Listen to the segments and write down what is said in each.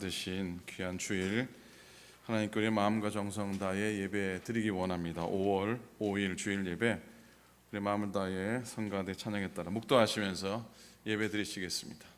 받으신 귀한 주일 하나님께 우리의 마음과 정성 다해 예배 드리기 원합니다. 5월 5일 주일 예배 우리 마음을 다해 성가대 찬양에 따라 묵도하시면서 예배 드리시겠습니다.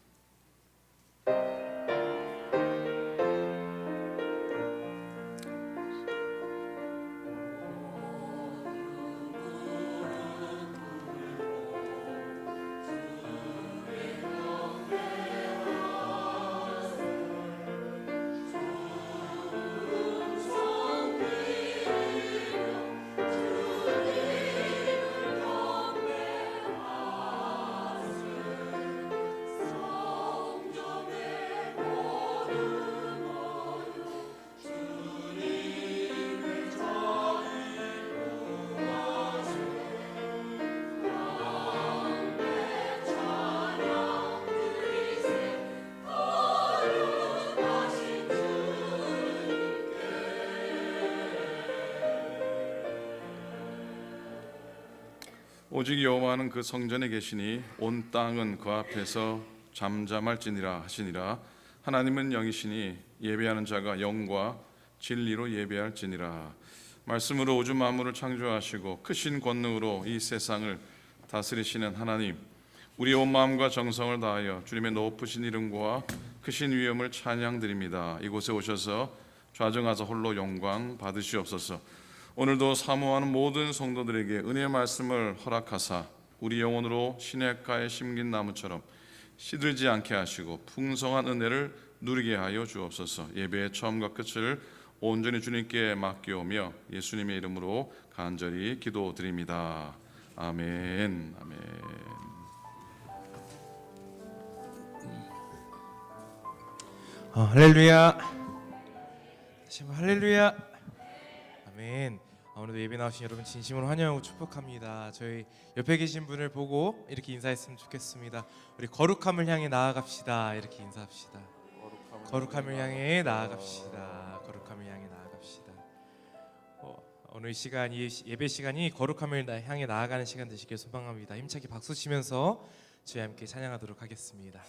오직 여호와는 그 성전에 계시니 온 땅은 그 앞에서 잠잠할지니라 하시니라. 하나님은 영이시니 예배하는 자가 영과 진리로 예배할지니라. 말씀으로 우주 만물을 창조하시고 크신 권능으로 이 세상을 다스리시는 하나님, 우리의 온 마음과 정성을 다하여 주님의 높으신 이름과 크신 위엄을 찬양드립니다. 이곳에 오셔서 좌정하사 홀로 영광 받으시옵소서. 오늘도 사모하는 모든 성도들에게 은혜의 말씀을 허락하사 우리 영혼으로 시냇가에 심긴 나무처럼 시들지 않게 하시고 풍성한 은혜를 누리게 하여 주옵소서. 예배의 처음과 끝을 온전히 주님께 맡기오며 예수님의 이름으로 간절히 기도드립니다. 아멘. 아멘. 할렐루야. 다시 한번 할렐루야. 아멘. 오늘도 예배 나오신 여러분 진심으로 환영하고 축복합니다. 저희 옆에 계신 분을 보고 이렇게 인사했으면 좋겠습니다. 우리 거룩함을 향해 나아갑시다. 이렇게 인사합시다. 거룩함을 향해 나아갑시다. 거룩함을 향해 나아갑시다. 오늘 이 시간이 예배 시간이 거룩함을 향해 나아가는 시간 되시길 소망합니다. 힘차게 박수 치면서 저희 함께 찬양하도록 하겠습니다.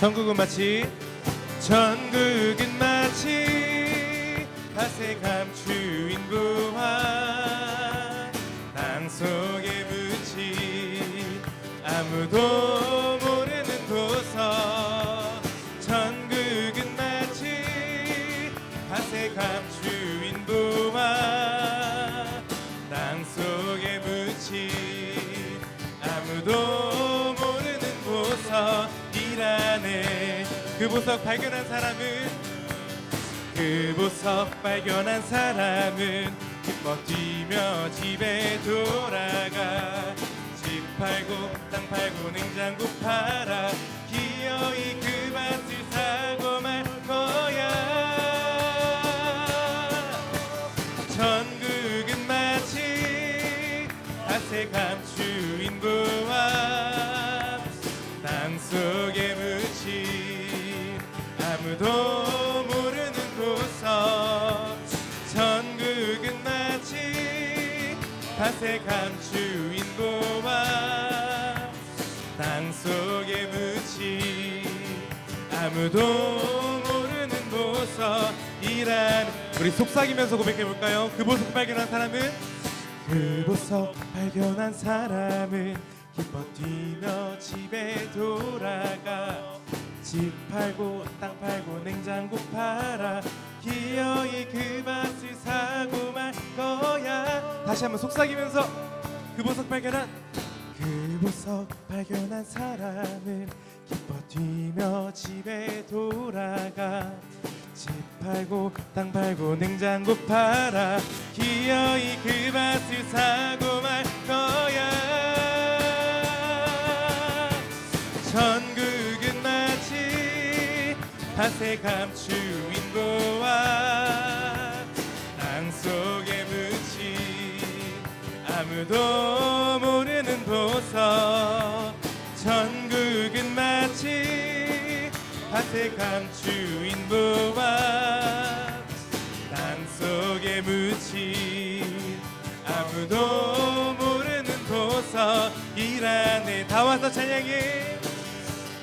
천국은 마치 밭에 감추인 부화 땅 속에 묻힌 아무도 모르는 보석. 천국은 마치 밭에 감추인 부화 땅 속에 묻힌 아무도 모르는 보석이라네. 그 보석 발견한 사람은 기뻐 뛰며 집에 돌아가. 집 팔고 땅 팔고 냉장고 팔아 기어이 그 밭을 사고 말 거야. 천국은 마치 밭에 감추인 부화 땅 속에 묻힌 아무도 모르는 보석. 천국은 마치 밭에 감추인 보화 땅 속에 묻힌 아무도 모르는 보석이란. 우리 속삭이면서 고백해볼까요? 그 보석 발견한 사람은 기뻐 뛰며 집에 돌아가. 집 팔고 땅 팔고 냉장고 팔아 기어이 그 밭을 사고 말 거야. 다시 한번 속삭이면서 그 보석 발견한 사람은 기뻐 뛰며 집에 돌아가. 집 팔고 땅 팔고 냉장고 팔아 기어이 그 밭을 사고 말 거야. 천국은 마치 밭에 감추인 보화 땅 속에 묻힌 아무도 모르는 보석. 천국은 마치 곳에 감추인 보화 땅속에 묻힌 아무도 모르는 보석 일 안에 다 와서 찬양해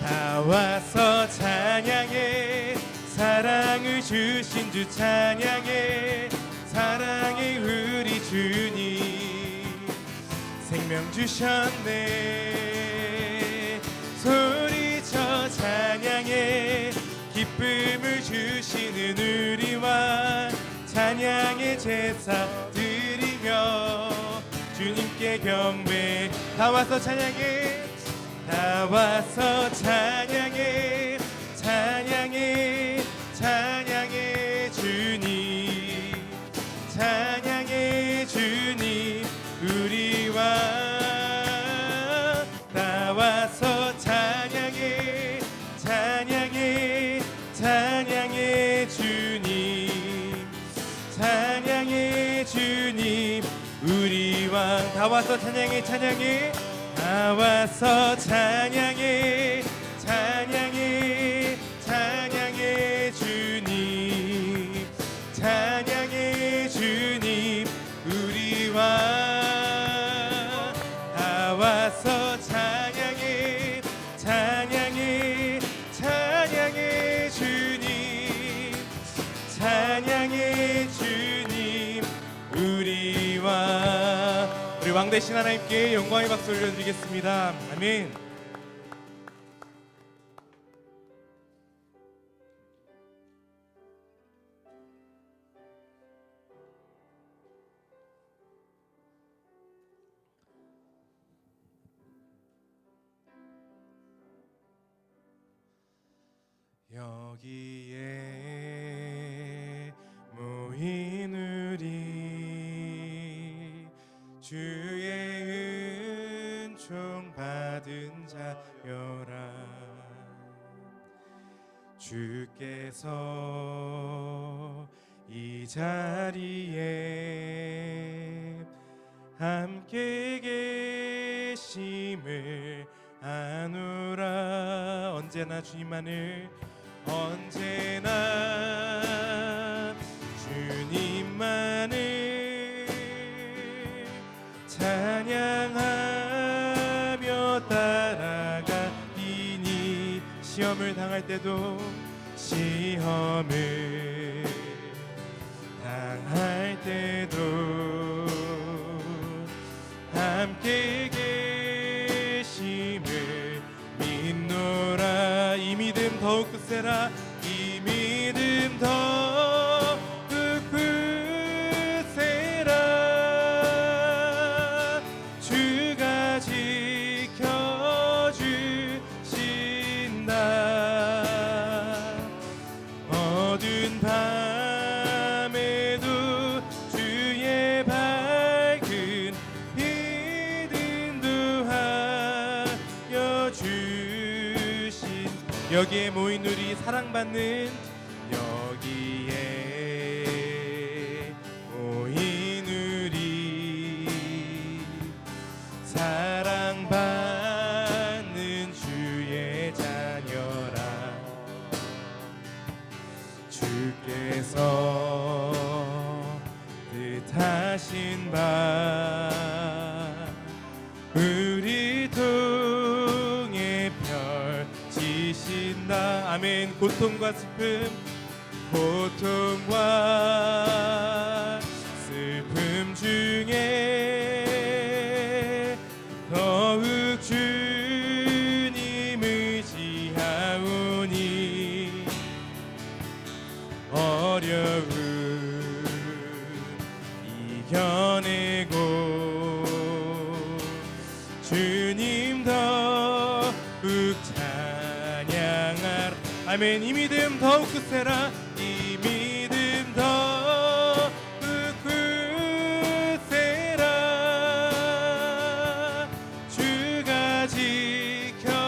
다 와서 찬양해 사랑을 주신 주 찬양해 사랑의 우리 주님 생명 주셨네 소리쳐 찬양해 기쁨을 주시는 우리와 찬양의 제사 드리며 주님께 경배 다 와서 찬양해 다 와서 찬양해 찬양해 찬양해 주님 찬양해 주님 우리와 다 와서 찬양해 찬양해 찬양해 주님 찬양해 주님 우리 왕 다 와서 찬양해 찬양해 다 와서 찬양해 찬양해 찬양해 주님 찬양해 주님 우리 왕 다 와서 찬양해 찬양해 찬양해 주님 찬양해 주님 우리 왕 대신 하나님께 영광의 박수 올려드리겠습니다. 아멘. 여기에 모인 우리 주의 은총 받은 자여라 주께서 이 자리에 함께 계심을 아노라 언제나 주님만을 언제나 주님만을 찬양하며 따라가리니 시험을 당할 때도 시험을 당할 때도 함께 계심을 믿노라 이 믿음 더욱 굳세라 이 믿음 더욱 굳세라 주가 지켜주신다 어두운 밤에도 주의 밝은 믿음도 하여 주신 여기에 모인 우리 사랑받는 여기에 모인 우리 사랑받는 주의 자녀라 주께서 뜻하신 바 우리 통해 펼치신다 아멘 고통과 슬픔 고통과 슬픔 중에 더욱 주님 의지하오니 어려움 이겨내고 주님 더욱 찬양하라 아멘 이 믿음 더욱 굳세라 이 믿음 더욱 굳세라 주가 지켜주신다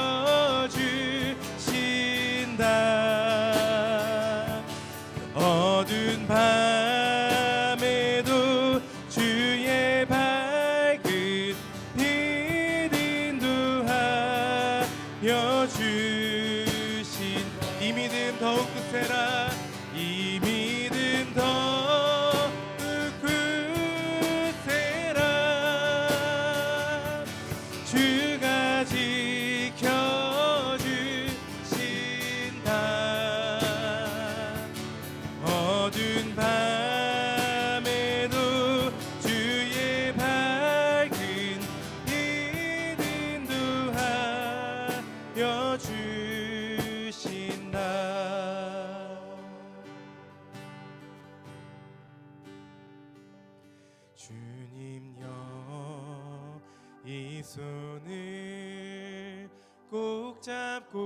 어두운 밤에도 주의 밝은 빛 인도하여 주신 이 믿음 더욱 굳세라 이 믿음 더욱 굳세라 주가 지켜주신다 어두운 밤에도 주의 밝은 빛 인도하여 주신다 주님여 이 손을 꼭 잡고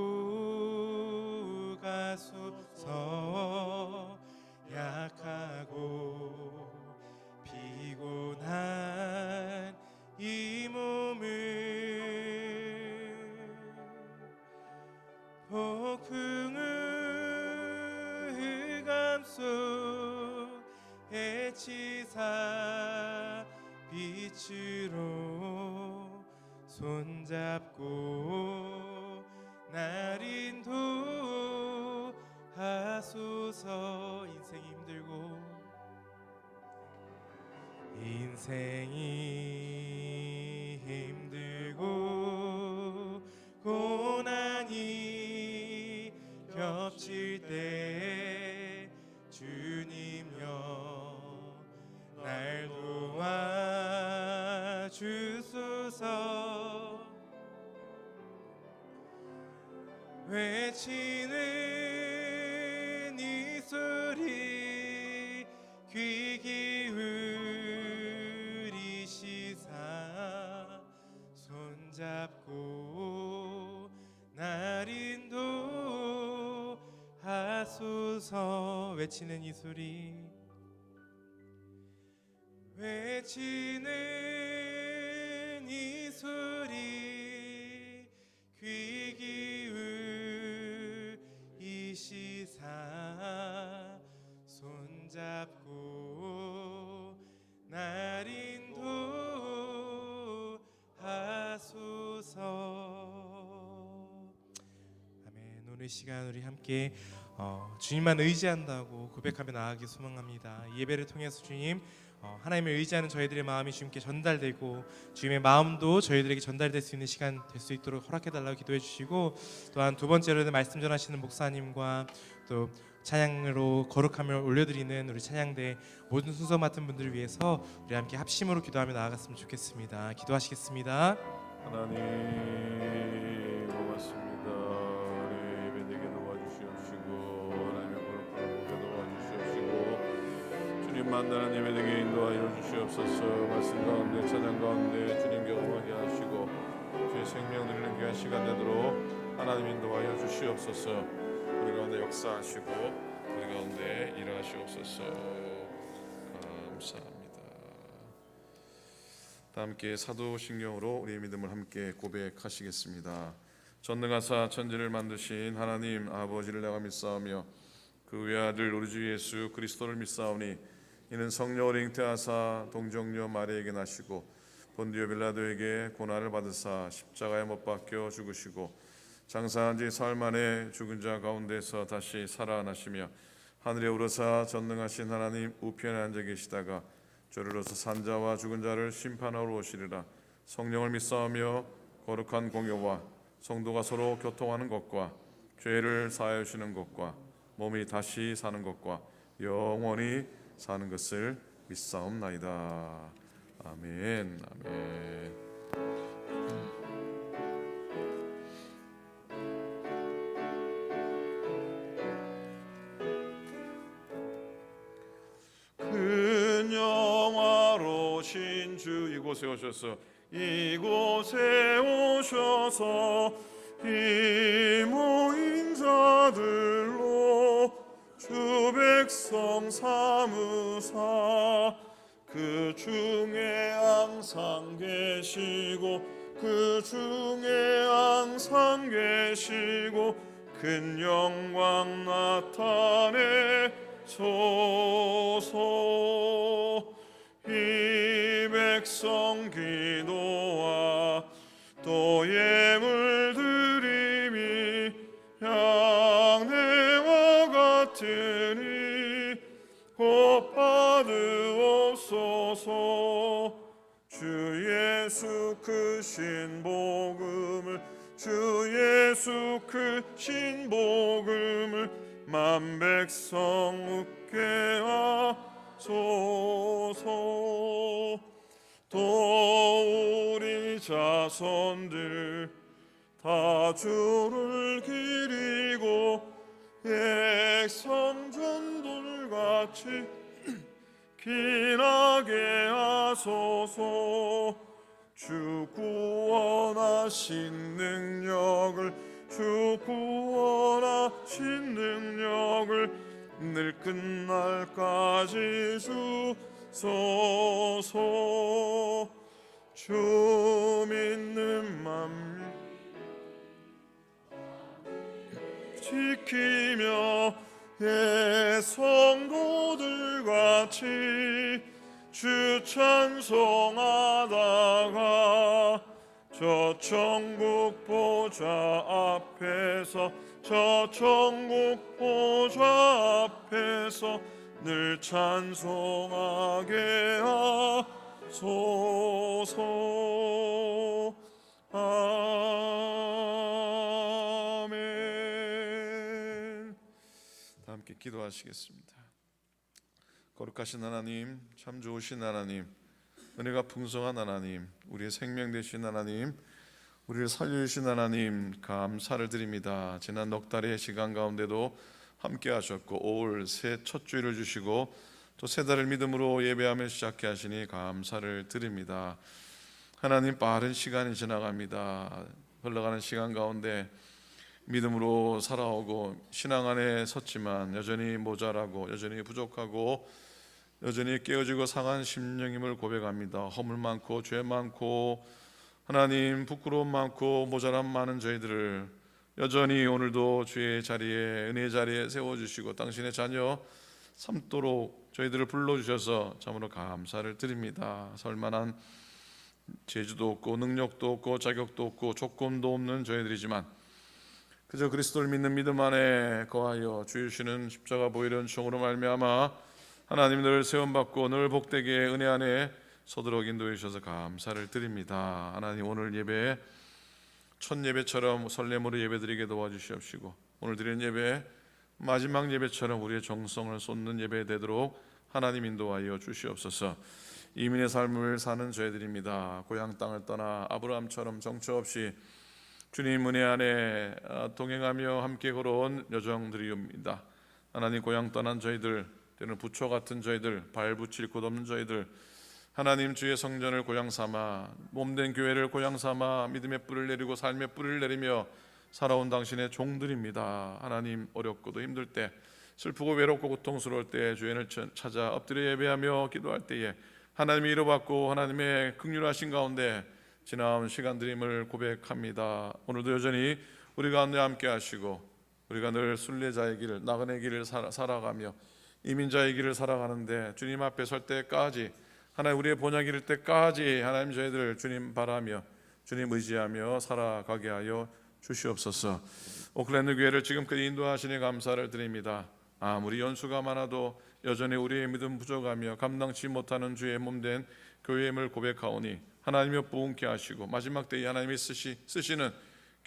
가소서 약하고 피곤한 이 몸을 폭풍의 감속에 치사 빛으로 손잡고 날 인도하소서 인생이 힘들고 고난이 겹칠 때 주님여 날 도와주소서 외치는 이 소리 귀 기울이시사 손잡고 날 인도하소서 외치는 이 소리 외치는 이 소리 귀 기울이시사 손잡고 날 인도하소서. 아멘. 오늘 시간 우리 함께 주님만 의지한다고 고백하며 나아가기 소망합니다. 이 예배를 통해서 주님 하나님을 의지하는 저희들의 마음이 주님께 전달되고 주님의 마음도 저희들에게 전달될 수 있는 시간 될 수 있도록 허락해달라고 기도해 주시고, 또한 두 번째로는 말씀 전하시는 목사님과 또 찬양으로 거룩함을 올려드리는 우리 찬양대 모든 순서 맡은 분들을 위해서 우리 함께 합심으로 기도하며 나아갔으면 좋겠습니다. 기도하시겠습니다. 하나님 고맙습니다. 우리 예배되게 도와주시옵시고 하나님의 거룩한 목에 도와주시옵시고 주님 만나는 예배되게 인도하여 주시옵소서. 말씀 가운데 찬양 가운데 주님 경험하게 하시고 주의 생명 누리는 귀한 시간 되도록 하나님 인도하여 주시옵소서. 우리 가운데 역사하시고 우리 가운데 일하시옵소서. 감사합니다. 다 함께 사도신경으로 우리의 믿음을 함께 고백하시겠습니다. 전능하사 천지를 만드신 하나님 아버지를 내가 믿사오며 그 외아들 우리 주 예수 그리스도를 믿사오니 이는 성령을 잉태하사 동정녀 마리아에게 나시고 본디오 빌라도에게 고난을 받으사 십자가에 못 박혀 죽으시고 장사한 지 사흘 만에 죽은 자 가운데서 다시 살아나시며 하늘에 오르사 전능하신 하나님 우편에 앉아 계시다가 저리로서 산자와 죽은 자를 심판하러 오시리라. 성령을 믿사오며 거룩한 공교와 성도가 서로 교통하는 것과 죄를 사하여 주시는 것과 몸이 다시 사는 것과 영원히 사는 것을 믿사옵나이다. 아멘. 아멘. 큰 영화로신 주 이곳에 오셔서 이 모인 자들로 주 백성 삼으사 그 중에 항상 계시고 큰 영광 나타내소서. 이 백성 기도와 또 예물 드림이 향내와 예수 크신 복음을 주 예수 크신 복음을 만 백성 웃게 하소서. 또 우리 자손들 다 주를 기리고 백성전돌같이 기나게 하소서. 주 구원하신 능력을 주 구원하신 능력을 늘 끝날까지 주소서. 주 믿는 만민 지키며 예 성도들같이 주 찬송하다가 저 천국 보좌 앞에서 저 천국 보좌 앞에서 늘 찬송하게 하소서. 아멘. 다 함께 기도하시겠습니다. 거룩하신 하나님, 참 좋으신 하나님, 은혜가 풍성한 하나님, 우리의 생명 되신 하나님, 우리를 살려주신 하나님, 감사를 드립니다. 지난 넉 달의 시간 가운데도 함께 하셨고 올 새 첫 주일을 주시고 또 새 달을 믿음으로 예배하며 시작해 하시니 감사를 드립니다. 하나님, 빠른 시간이 지나갑니다. 흘러가는 시간 가운데 믿음으로 살아오고 신앙 안에 섰지만 여전히 모자라고 여전히 부족하고 여전히 깨어지고 상한 심령임을 고백합니다. 허물 많고 죄 많고 하나님 부끄러움 많고 모자람 많은 저희들을 여전히 오늘도 주의 자리에 은혜의 자리에 세워주시고 당신의 자녀 삼도록 저희들을 불러주셔서 참으로 감사를 드립니다. 설만한 재주도 없고 능력도 없고 자격도 없고 조건도 없는 저희들이지만 그저 그리스도를 믿는 믿음 안에 거하여 주 주시는 십자가 보혈의 은총으로 말미암아 하나님 늘 세움받고 늘 복되게 은혜 안에 서도록 인도해 주셔서 감사를 드립니다. 하나님, 오늘 예배 첫 예배처럼 설렘으로 예배드리게 도와주시옵시고 오늘 드리는 예배 마지막 예배처럼 우리의 정성을 쏟는 예배 되도록 하나님 인도하여 주시옵소서. 이민의 삶을 사는 저희들입니다. 고향 땅을 떠나 아브라함처럼 정처 없이 주님 은혜 안에 동행하며 함께 걸어온 여정들이옵니다. 하나님, 고향 떠난 저희들, 때는 부처 같은 저희들, 발 붙일 곳 없는 저희들, 하나님 주의 성전을 고향 삼아 몸된 교회를 고향 삼아 믿음의 뿌리를 내리고 삶의 뿌리를 내리며 살아온 당신의 종들입니다. 하나님, 어렵고도 힘들 때, 슬프고 외롭고 고통스러울 때 주인을 찾아 엎드려 예배하며 기도할 때에 하나님의 위로받고 하나님의 긍휼하신 가운데 지나온 시간들임을 고백합니다. 오늘도 여전히 우리 가운데 함께 하시고 우리가 늘 순례자의 길을 나그네 길을 살아가며 이민자의 길을 살아가는데 주님 앞에 설 때까지 하나님 우리의 본향 이를 때까지 하나님 저희들 주님 바라며 주님 의지하며 살아가게 하여 주시옵소서. 오클랜드 교회를 지금까지 인도하시니 감사를 드립니다. 아무리 연수가 많아도 여전히 우리의 믿음 부족하며 감당치 못하는 주의 몸된 교회임을 고백하오니 하나님이 부흥케 하시고 마지막 때에 하나님이 쓰시는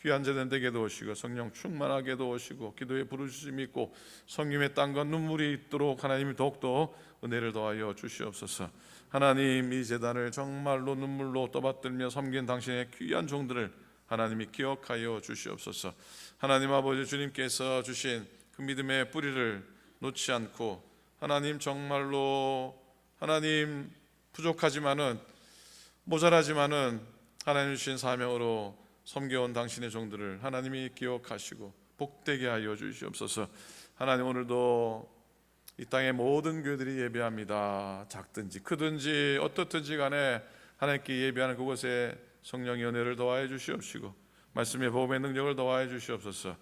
귀한 제된 되게 도우시고 성령 충만하게 도우시고 기도에 부르짖음이 있고 성김의 땀과 눈물이 있도록 하나님이 더욱더 은혜를 더하여 주시옵소서. 하나님, 이 제단을 정말로 눈물로 떠받들며 섬긴 당신의 귀한 종들을 하나님이 기억하여 주시옵소서. 하나님 아버지, 주님께서 주신 그 믿음의 뿌리를 놓지 않고 하나님 정말로 하나님 부족하지만은 모자라지만은 하나님 주신 사명으로 섬겨온 당신의 종들을 하나님이 기억하시고 복되게 하여 주시옵소서. 하나님, 오늘도 이 땅의 모든 교회들이 예배합니다. 작든지 크든지 어떻든지 간에 하나님께 예배하는 그곳에 성령의 은혜를 더하여 주시옵시고 말씀의 복음의 능력을 더하여 주시옵소서.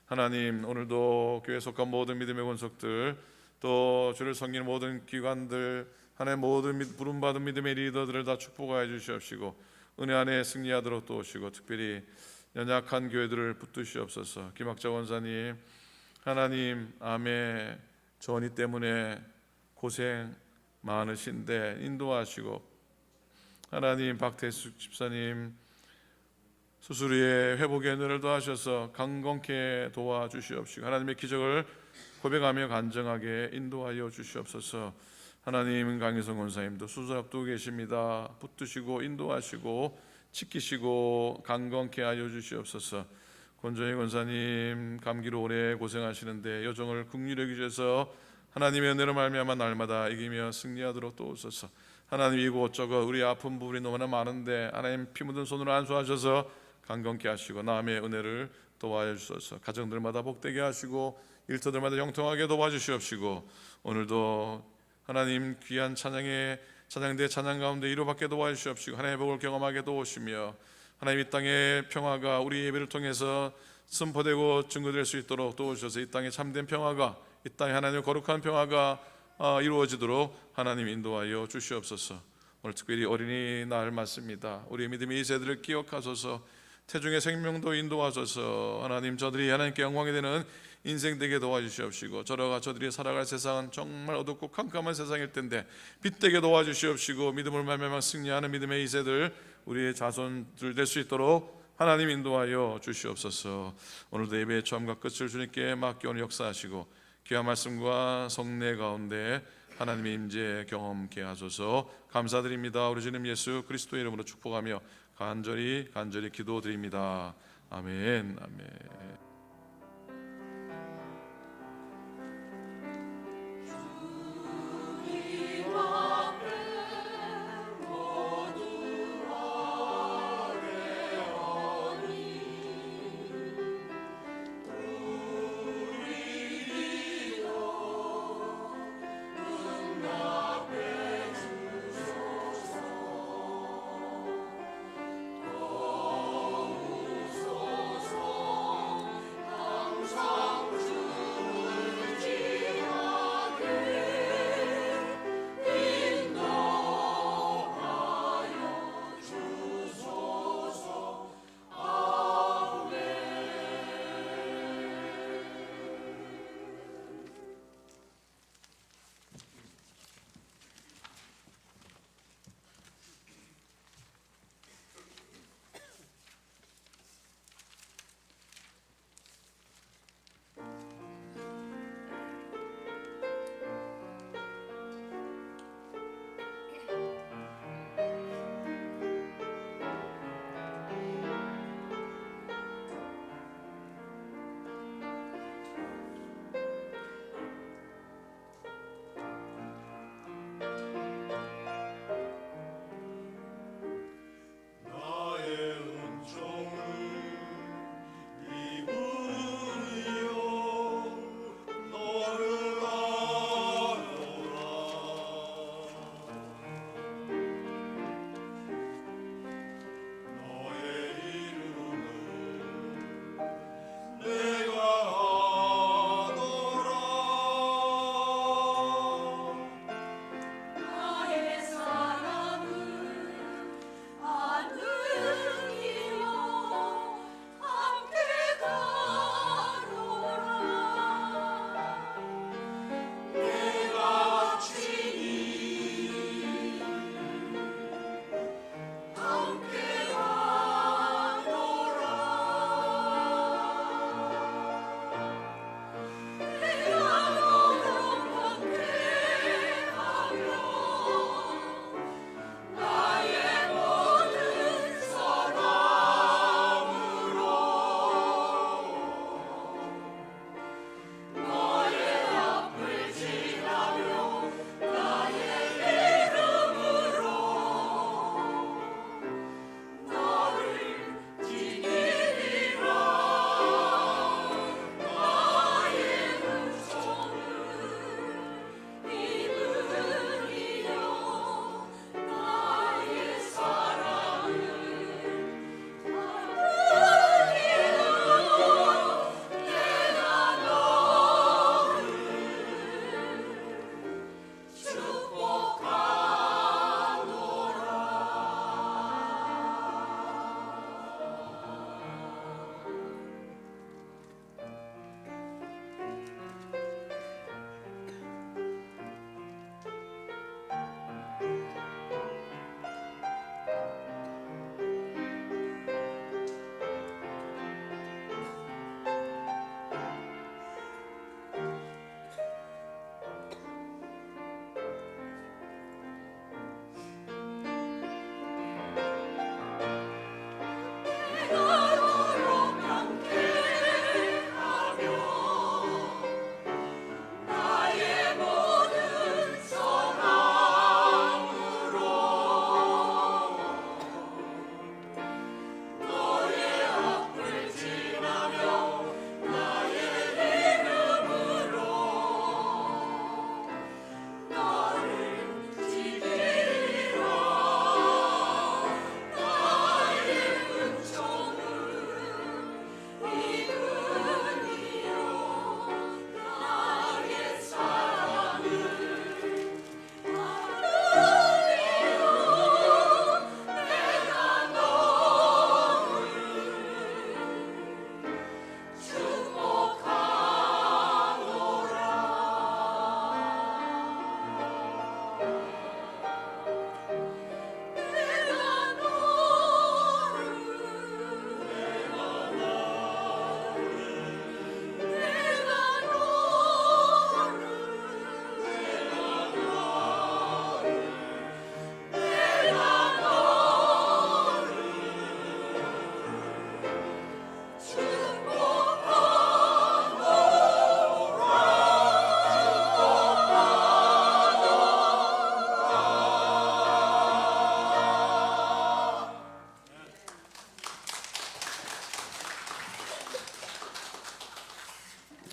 하나님, 오늘도 교회에 속한 모든 믿음의 권속들 또 주를 섬기는 모든 기관들 하나님 모든 부름받은 믿음의 리더들을 다 축복하여 주시옵시고 은혜 안에 승리하도록 도우시고 특별히 연약한 교회들을 붙드시옵소서. 김학자 원사님, 하나님 암의 전이 때문에 고생 많으신데 인도하시고 하나님, 박태숙 집사님 수술 후에 회복의 은혜를 더하셔서 강건케 도와주시옵시고 하나님의 기적을 고백하며 간증하게 인도하여 주시옵소서. 하나님, 강희성 권사님도 수술 앞두고 계십니다. 붙드시고 인도하시고 지키시고 강건케 하여 주시옵소서. 권정희 권사님 감기로 오래 고생하시는데 여정을 긍휼히 여기셔서 하나님의 은혜로 말미암아 날마다 이기며 승리하도록 도우소서. 하나님, 이곳저곳 우리 아픈 부분이 너무나 많은데 하나님 피 묻은 손으로 안수하셔서 강건케 하시고 남의 은혜를 도와여 주소서. 가정들마다 복되게 하시고 일터들마다 형통하게 도와주시옵시고 오늘도 하나님 귀한 찬양대 찬양 가운데 이루받게 도와주시옵시고 하나님의 복을 경험하게 도우시며 하나님 이 땅의 평화가 우리 예배를 통해서 선포되고 증거될 수 있도록 도우셔서 이 땅에 참된 평화가, 이 땅에 하나님의 거룩한 평화가 이루어지도록 하나님 인도하여 주시옵소서. 오늘 특별히 어린이날 맞습니다. 우리의 믿음의 이세들을 기억하소서. 태중의 생명도 인도하소서. 하나님, 저들이 하나님께 영광이 되는 인생 되게 도와주시옵시고 저들이 살아갈 세상은 정말 어둡고 캄캄한 세상일 텐데 빛되게 도와주시옵시고 믿음을 말미암아 승리하는 믿음의 이세들 우리의 자손들 될 수 있도록 하나님 인도하여 주시옵소서. 오늘도 예배의 처음과 끝을 주님께 맡겨 오늘 역사하시고 귀한 말씀과 성례 가운데 하나님의 임재 경험케 하소서. 감사드립니다. 우리 주님 예수 그리스도의 이름으로 축복하며 간절히 기도드립니다. 아멘. 아멘.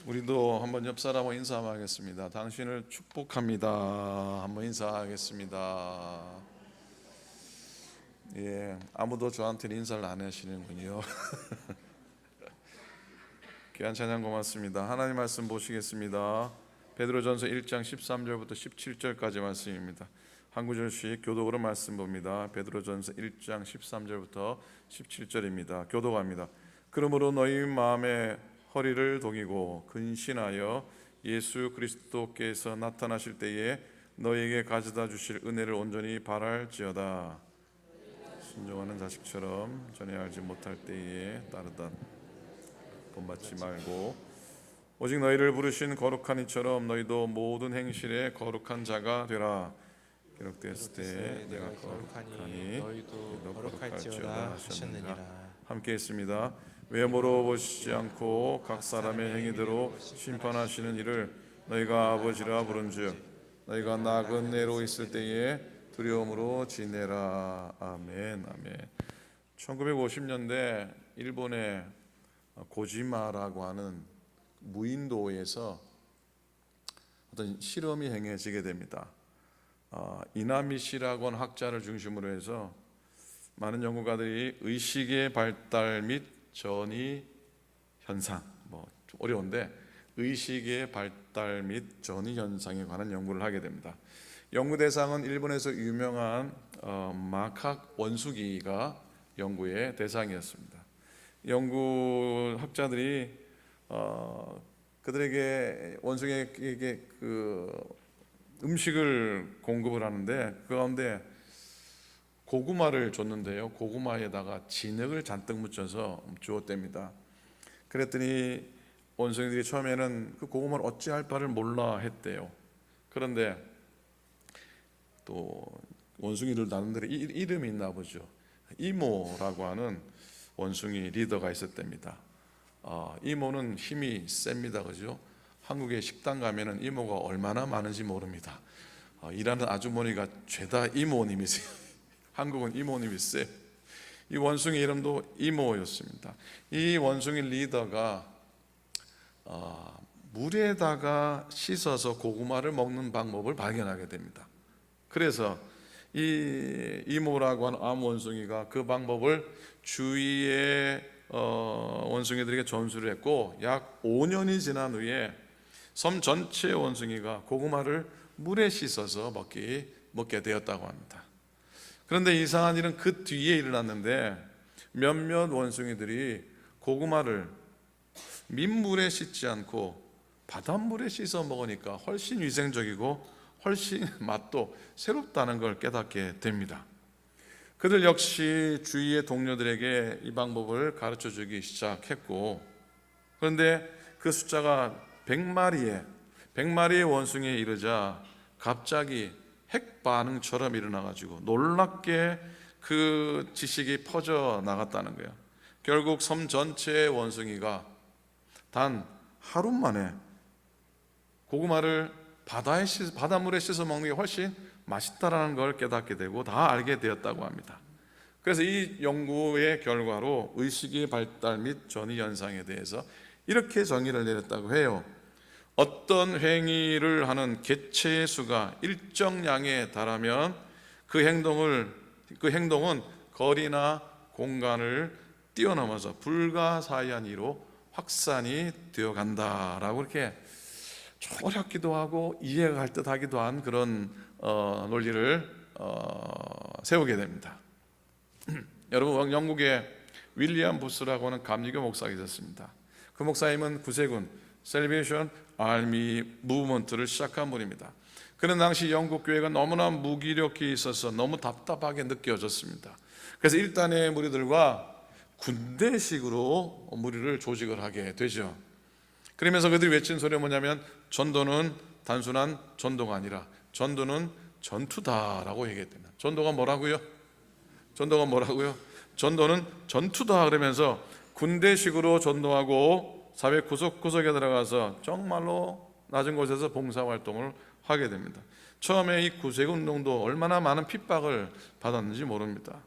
우리도 한번 옆 사람하고 인사하겠습니다. 당신을 축복합니다. 한번 인사하겠습니다. 예, 아무도 저한테는 인사를 안 하시는군요. 귀한 찬양 고맙습니다. 하나님 말씀 보시겠습니다. 베드로전서 1장 13절부터 17절까지 말씀입니다. 한 구절씩 교독으로 말씀 봅니다. 베드로전서 1장 13절부터 17절입니다. 교독합니다. 그러므로 너희 마음에 허리를 동이고 근신하여 예수 그리스도께서 나타나실 때에 너희에게 가져다 주실 은혜를 온전히 바랄지어다. 순종하는 자식처럼 전에 알지 못할 때에 따르다 본받지 말고 오직 너희를 부르신 거룩한 이처럼 너희도 모든 행실에 거룩한 자가 되라. 기록되었을 때 내가 거룩하니 너희도 거룩할지어다 하셨느니라. 함께 했습니다. 외모로 보시지 않고 각 사람의 행위대로 심판하시는 이를 너희가 아버지라 부른즉 너희가 나그네로 있을 때에 두려움으로 지내라. 아멘. 아멘. 1950년대 일본의 고지마라고 하는 무인도에서 어떤 실험이 행해지게 됩니다. 이나미 씨라고 하는 학자를 중심으로 해서 많은 연구가들이 의식의 발달 및 전이 현상, 좀 어려운데 의식의 발달 및 전이 현상에 관한 연구를 하게 됩니다. 연구 대상은 일본에서 유명한 마각 원숭이가 연구의 대상이었습니다. 연구 학자들이 그들에게 원숭이에게 음식을 공급을 하는데 그 가운데 고구마를 줬는데요. 고구마에다가 진흙을 잔뜩 묻혀서 주었답니다. 그랬더니 원숭이들이 처음에는 그 고구마를 어찌할 바를 몰라 했대요. 그런데 또 원숭이들 나름대로 이름이 있나 보죠. 이모라고 하는 원숭이 리더가 있었답니다. 이모는 힘이 셉니다. 그죠? 한국에 식당 가면은 이모가 얼마나 많은지 모릅니다. 일하는 아주머니가 죄다 이모님이세요. 한국은 이모님이 세요. 이 원숭이 이름도 이모였습니다. 이 원숭이 리더가 물에다가 씻어서 고구마를 먹는 방법을 발견하게 됩니다. 그래서 이 이모라고 하는 암 원숭이가 그 방법을 주위의 원숭이들에게 전수를 했고 약 5년이 지난 후에 섬 전체의 원숭이가 고구마를 물에 씻어서 먹게 되었다고 합니다. 그런데 이상한 일은 그 뒤에 일어났는데 몇몇 원숭이들이 고구마를 민물에 씻지 않고 바닷물에 씻어 먹으니까 훨씬 위생적이고 훨씬 맛도 새롭다는 걸 깨닫게 됩니다. 그들 역시 주위의 동료들에게 이 방법을 가르쳐 주기 시작했고, 그런데 그 숫자가 100마리의 원숭이에 이르자 갑자기 핵 반응처럼 일어나가지고 놀랍게 그 지식이 퍼져 나갔다는 거예요. 결국 섬 전체의 원숭이가 단 하루 만에 고구마를 바닷물에 씻어 먹는 게 훨씬 맛있다라는 걸 깨닫게 되고 다 알게 되었다고 합니다. 그래서 이 연구의 결과로 의식의 발달 및 전이 현상에 대해서 이렇게 정의를 내렸다고 해요. 어떤 행위를 하는 개체의 수가 일정량에 달하면 그 행동은 거리나 공간을 뛰어넘어서 불가사의한 이로 확산이 되어 간다라고 이렇게 어렵기도 하고 이해가 갈 듯하기도 한 그런 논리를 세우게 됩니다. 여러분, 영국에 윌리엄 부스라고 하는 감리교 목사가 있었습니다. 그 목사님은 구세군 셀베이션 아미 무브먼트를 시작한 분입니다. 그런 당시 영국 교회가 너무나 무기력해 있어서 너무 답답하게 느껴졌습니다. 그래서 일단의 무리들과 군대식으로 무리를 조직을 하게 되죠. 그러면서 그들이 외친 소리가 뭐냐면 전도는 단순한 전도가 아니라 전도는 전투다라고 얘기했답니다. 전도가 뭐라고요? 전도는 전투다. 그러면서 군대식으로 전도하고 사회 구석구석에 들어가서 정말로 낮은 곳에서 봉사활동을 하게 됩니다. 처음에 이 구세군 운동도 얼마나 많은 핍박을 받았는지 모릅니다.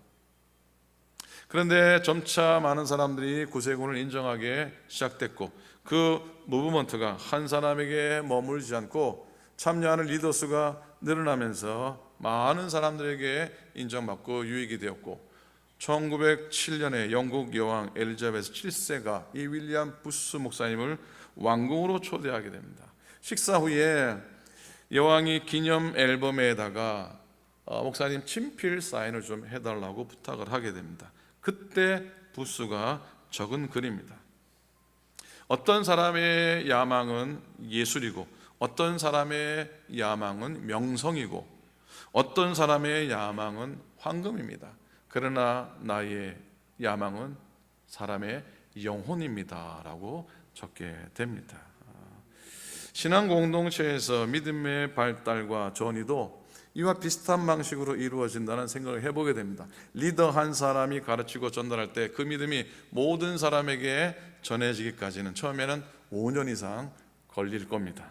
그런데 점차 많은 사람들이 구세군을 인정하기 시작됐고 그 무브먼트가 한 사람에게 머물지 않고 참여하는 리더 수가 늘어나면서 많은 사람들에게 인정받고 유익이 되었고 1907년에 영국 여왕 엘리자베스 7세가 이 윌리엄 부스 목사님을 왕궁으로 초대하게 됩니다. 식사 후에 여왕이 기념 앨범에다가 목사님 친필 사인을 좀 해달라고 부탁을 하게 됩니다. 그때 부스가 적은 글입니다. 어떤 사람의 야망은 예술이고 어떤 사람의 야망은 명성이고 어떤 사람의 야망은 황금입니다. 그러나 나의 야망은 사람의 영혼입니다 라고 적게 됩니다. 신앙 공동체에서 믿음의 발달과 전이도 이와 비슷한 방식으로 이루어진다는 생각을 해보게 됩니다. 리더 한 사람이 가르치고 전달할 때 그 믿음이 모든 사람에게 전해지기까지는 처음에는 5년 이상 걸릴 겁니다.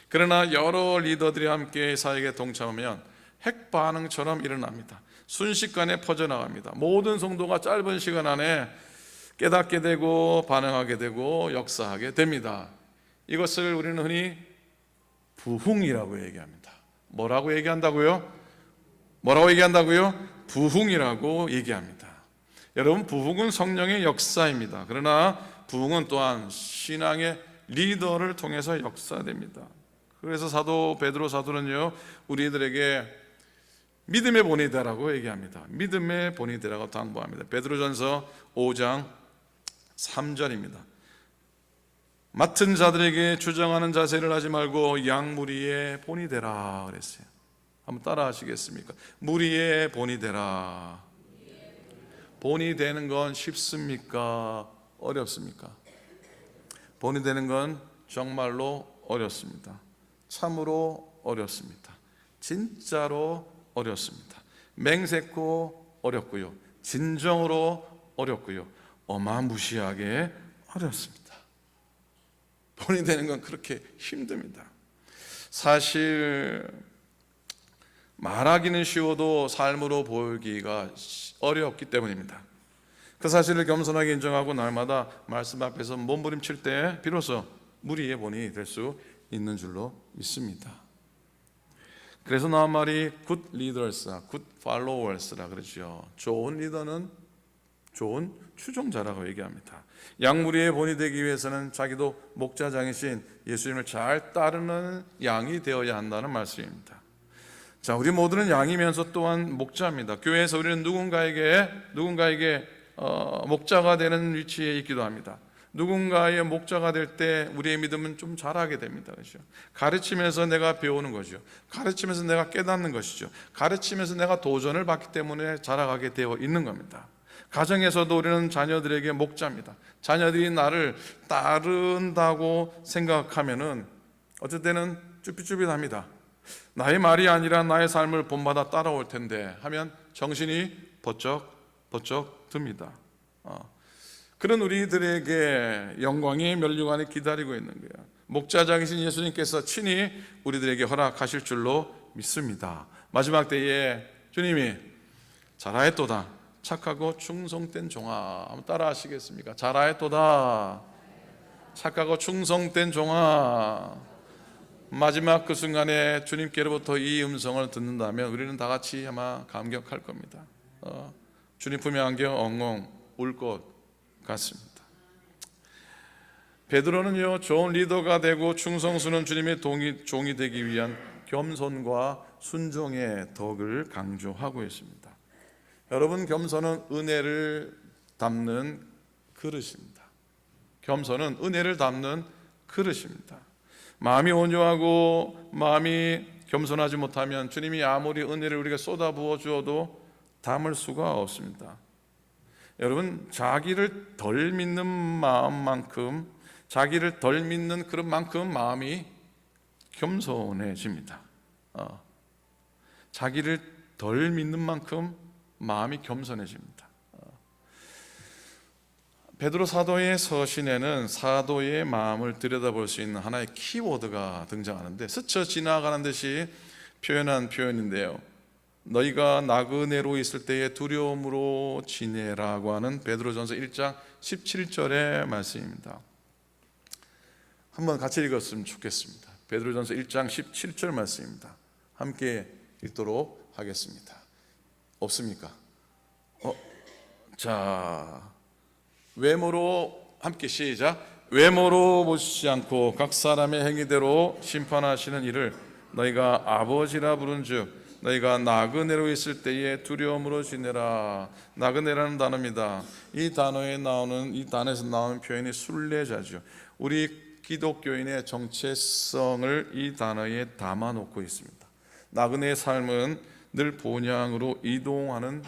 그러나 여러 리더들이 함께 사역에 동참하면 핵반응처럼 일어납니다. 순식간에 퍼져나갑니다. 모든 성도가 짧은 시간 안에 깨닫게 되고 반응하게 되고 역사하게 됩니다. 이것을 우리는 흔히 부흥이라고 얘기합니다. 뭐라고 얘기한다고요? 뭐라고 얘기한다고요? 부흥이라고 얘기합니다. 여러분, 부흥은 성령의 역사입니다. 그러나 부흥은 또한 신앙의 리더를 통해서 역사됩니다. 그래서 사도 베드로 사도는요, 우리들에게 믿음의 본이 되라고 얘기합니다. 믿음의 본이 되라고 당부합니다. 베드로전서 5장 3절입니다. 맡은 자들에게 주장하는 자세를 하지 말고 양무리의 본이 되라 그랬어요. 한번 따라 하시겠습니까? 무리의 본이 되라. 본이 되는 건 쉽습니까? 어렵습니까? 본이 되는 건 정말로 어렵습니다. 참으로 어렵습니다. 진짜로 어렵습니다. 맹세코 어렵고요. 진정으로 어렵고요. 어마무시하게 어렵습니다. 본이 되는 건 그렇게 힘듭니다. 사실 말하기는 쉬워도 삶으로 보이기가 어렵기 때문입니다. 그 사실을 겸손하게 인정하고 날마다 말씀 앞에서 몸부림칠 때 비로소 무리의 본이 될 수 있는 줄로 믿습니다. 그래서 나온 말이 good leaders, good followers라 그러죠. 좋은 리더는 좋은 추종자라고 얘기합니다. 양무리의 본이 되기 위해서는 자기도 목자장이신 예수님을 잘 따르는 양이 되어야 한다는 말씀입니다. 자, 우리 모두는 양이면서 또한 목자입니다. 교회에서 우리는 누군가에게 목자가 되는 위치에 있기도 합니다. 누군가의 목자가 될 때 우리의 믿음은 좀 자라게 됩니다. 그렇죠? 가르치면서 내가 배우는 거죠. 가르치면서 내가 깨닫는 것이죠. 가르치면서 내가 도전을 받기 때문에 자라가게 되어 있는 겁니다. 가정에서도 우리는 자녀들에게 목자입니다. 자녀들이 나를 따른다고 생각하면은 어쩔 때는 쭈삣쭈삣합니다. 나의 말이 아니라 나의 삶을 본받아 따라올 텐데 하면 정신이 번쩍 듭니다. 그런 우리들에게 영광의 면류관이 기다리고 있는 거예요. 목자장이신 예수님께서 친히 우리들에게 허락하실 줄로 믿습니다. 마지막 때에 주님이 잘하였도다 착하고 충성된 종아, 한번 따라 하시겠습니까? 잘하였도다 착하고 충성된 종아. 마지막 그 순간에 주님께로부터 이 음성을 듣는다면 우리는 다 같이 아마 감격할 겁니다. 주님 품에 안겨 엉엉 울 것 같습니다. 베드로는요, 좋은 리더가 되고 충성스러운 주님의 종이 되기 위한 겸손과 순종의 덕을 강조하고 있습니다. 여러분, 겸손은 은혜를 담는 그릇입니다. 겸손은 은혜를 담는 그릇입니다. 마음이 온유하고 마음이 겸손하지 못하면 주님이 아무리 은혜를 우리가 쏟아부어 주어도 담을 수가 없습니다. 여러분, 자기를 덜 믿는 마음만큼, 자기를 덜 믿는 그런 만큼 마음이 겸손해집니다. 자기를 덜 믿는 만큼 마음이 겸손해집니다. 베드로 사도의 서신에는 사도의 마음을 들여다볼 수 있는 하나의 키워드가 등장하는데 스쳐 지나가는 듯이 표현한 표현인데요. 너희가 나그네로 있을 때에 두려움으로 지내라고 하는 베드로전서 1장 17절의 말씀입니다. 한번 같이 읽었으면 좋겠습니다. 베드로전서 1장 17절 말씀입니다. 함께 읽도록 하겠습니다. 없습니까? 자, 외모로 함께 시작. 외모로 보시지 않고 각 사람의 행위대로 심판하시는 이를 너희가 아버지라 부른즉 너희가 나그네로 있을 때에 두려움으로 지내라. 나그네라는 단어입니다. 이 단어에서 나오는 표현이 순례자죠. 우리 기독교인의 정체성을 이 단어에 담아놓고 있습니다. 나그네의 삶은 늘 본향으로 이동하는,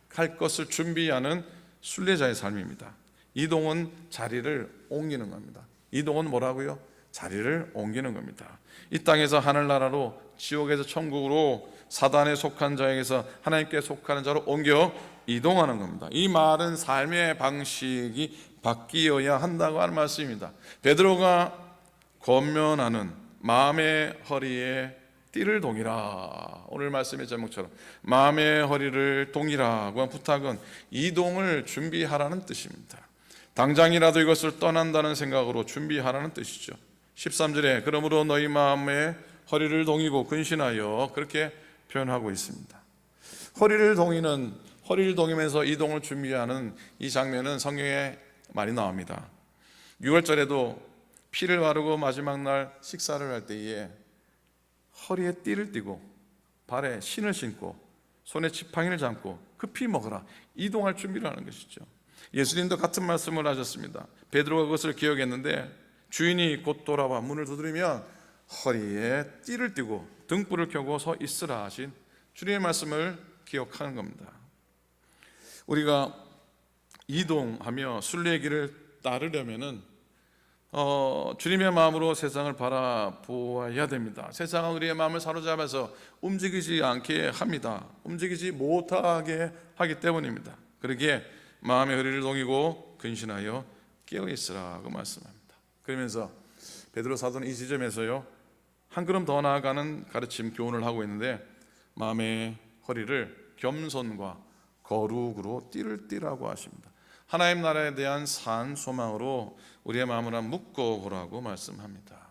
갈 것을 준비하는 순례자의 삶입니다. 이동은 자리를 옮기는 겁니다. 이동은 뭐라고요? 자리를 옮기는 겁니다. 이 땅에서 하늘나라로, 지옥에서 천국으로, 사단에 속한 자에게서 하나님께 속하는 자로 옮겨 이동하는 겁니다. 이 말은 삶의 방식이 바뀌어야 한다고 하는 말씀입니다. 베드로가 권면하는 마음의 허리에 띠를 동이라, 오늘 말씀의 제목처럼 마음의 허리를 동이라고 한 부탁은 이동을 준비하라는 뜻입니다. 당장이라도 이것을 떠난다는 생각으로 준비하라는 뜻이죠. 13절에 그러므로 너희 마음의 허리를 동이고 근신하여, 그렇게 표현하고 있습니다. 허리를 동이면서 이동을 준비하는 이 장면은 성경에 많이 나옵니다. 6월절에도 피를 바르고 마지막 날 식사를 할 때에 허리에 띠를 띠고 발에 신을 신고 손에 지팡이를 잡고 급히 먹어라, 이동할 준비를 하는 것이죠. 예수님도 같은 말씀을 하셨습니다. 베드로가 그것을 기억했는데 주인이 곧 돌아와 문을 두드리면 허리에 띠를 띠고 등불을 켜고 서 있으라 하신 주님의 말씀을 기억하는 겁니다. 우리가 이동하며 순례의 길을 따르려면은 주님의 마음으로 세상을 바라보아야 됩니다. 세상은 우리의 마음을 사로잡아서 움직이지 않게 합니다. 움직이지 못하게 하기 때문입니다. 그러기에 마음의 허리를 동이고 근신하여 깨어있으라고 말씀합니다. 그러면서 베드로 사도는 이 지점에서요, 한 걸음 더 나아가는 가르침, 교훈을 하고 있는데 마음의 허리를 겸손과 거룩으로 띠를 띠라고 하십니다. 하나님 나라에 대한 산 소망으로 우리의 마음을 한번 묶어보라고 말씀합니다.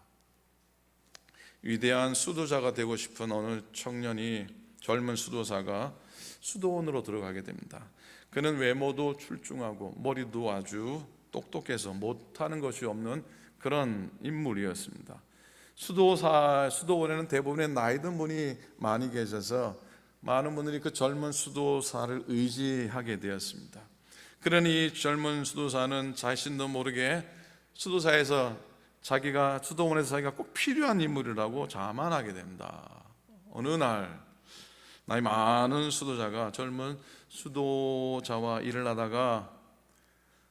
위대한 수도자가 되고 싶은 어느 청년이, 젊은 수도사가 수도원으로 들어가게 됩니다. 그는 외모도 출중하고 머리도 아주 똑똑해서 못하는 것이 없는 그런 인물이었습니다. 수도원에는 대부분의 나이 든 분이 많이 계셔서 많은 분들이 그 젊은 수도사를 의지하게 되었습니다. 그러니 젊은 수도사는 자신도 모르게 수도원에서 자기가 꼭 필요한 인물이라고 자만하게 됩니다. 어느 날 나이 많은 수도자가 젊은 수도자와 일을 하다가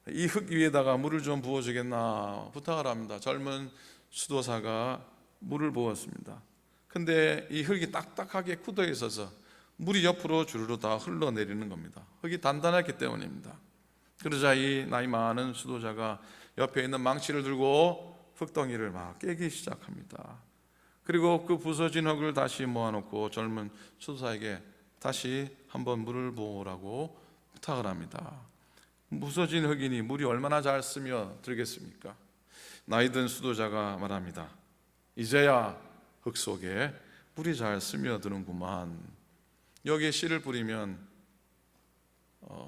이 흙 위에다가 물을 좀 부어주겠나 부탁을 합니다. 젊은 수도사가 물을 부었습니다. 근데 이 흙이 딱딱하게 굳어 있어서 물이 옆으로 주르르 다 흘러내리는 겁니다. 흙이 단단했기 때문입니다. 그러자 이 나이 많은 수도자가 옆에 있는 망치를 들고 흙덩이를 막 깨기 시작합니다. 그리고 그 부서진 흙을 다시 모아놓고 젊은 수도사에게 다시 한번 물을 부으라고 부탁을 합니다. 부서진 흙이니 물이 얼마나 잘 스며들겠습니까? 나이 든 수도자가 말합니다. 이제야 흙 속에 물이 잘 스며드는구만. 여기에 씨를 뿌리면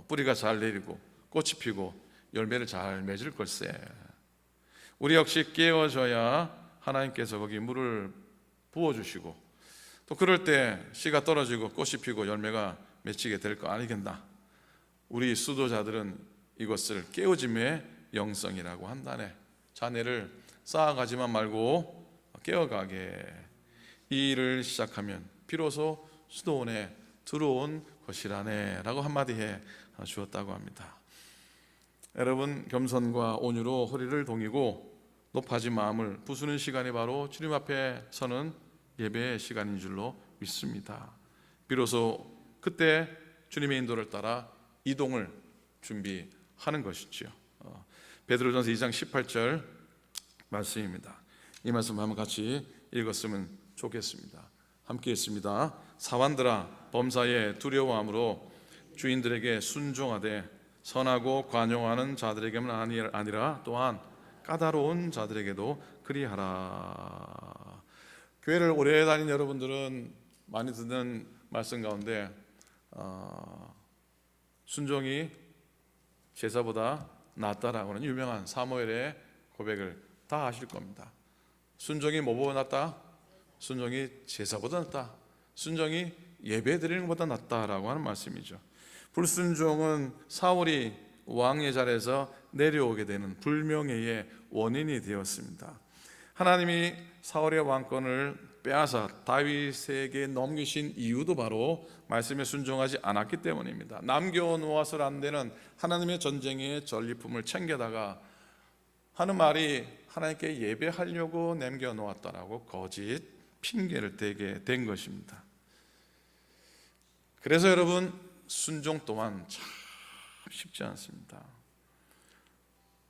뿌리가 잘 내리고 꽃이 피고 열매를 잘 맺을 걸세. 우리 역시 깨어져야 하나님께서 거기 물을 부어주시고 또 그럴 때 씨가 떨어지고 꽃이 피고 열매가 맺히게 될 거 아니겠나. 우리 수도자들은 이것을 깨어짐의 영성이라고 한다네. 자네를 쌓아가지만 말고 깨어가게. 이 일을 시작하면 비로소 수도원에 들어온 것이라네 라고 한마디 해 주었다고 합니다. 여러분, 겸손과 온유로 허리를 동이고 높아진 마음을 부수는 시간이 바로 주님 앞에 서는 예배의 시간인 줄로 믿습니다. 비로소 그때 주님의 인도를 따라 이동을 준비하는 것이죠. 베드로전서 2장 18절 말씀입니다. 이 말씀 한번 같이 읽었으면 좋겠습니다. 함께 했습니다. 사환들아 범사에 두려워함으로 주인들에게 순종하되 선하고 관용하는 자들에게만 아니라 또한 까다로운 자들에게도 그리하라. 교회를 오래 다닌 여러분들은 많이 듣는 말씀 가운데 순종이 제사보다 낫다라고 하는 유명한 사무엘의 고백을 다 아실 겁니다. 순종이 뭐보다 낫다? 순종이 제사보다 낫다. 순종이 예배 드리는 것보다 낫다라고 하는 말씀이죠. 불순종은 사울이 왕의 자리에서 내려오게 되는 불명예의 원인이 되었습니다. 하나님이 사울의 왕권을 빼앗아 다윗에게 넘기신 이유도 바로 말씀에 순종하지 않았기 때문입니다. 남겨놓아서는 안 되는 하나님의 전쟁의 전리품을 챙겨다가 하는 말이 하나님께 예배하려고 남겨놓았다라고 거짓 핑계를 대게 된 것입니다. 그래서 여러분, 순종 또한 참 쉽지 않습니다.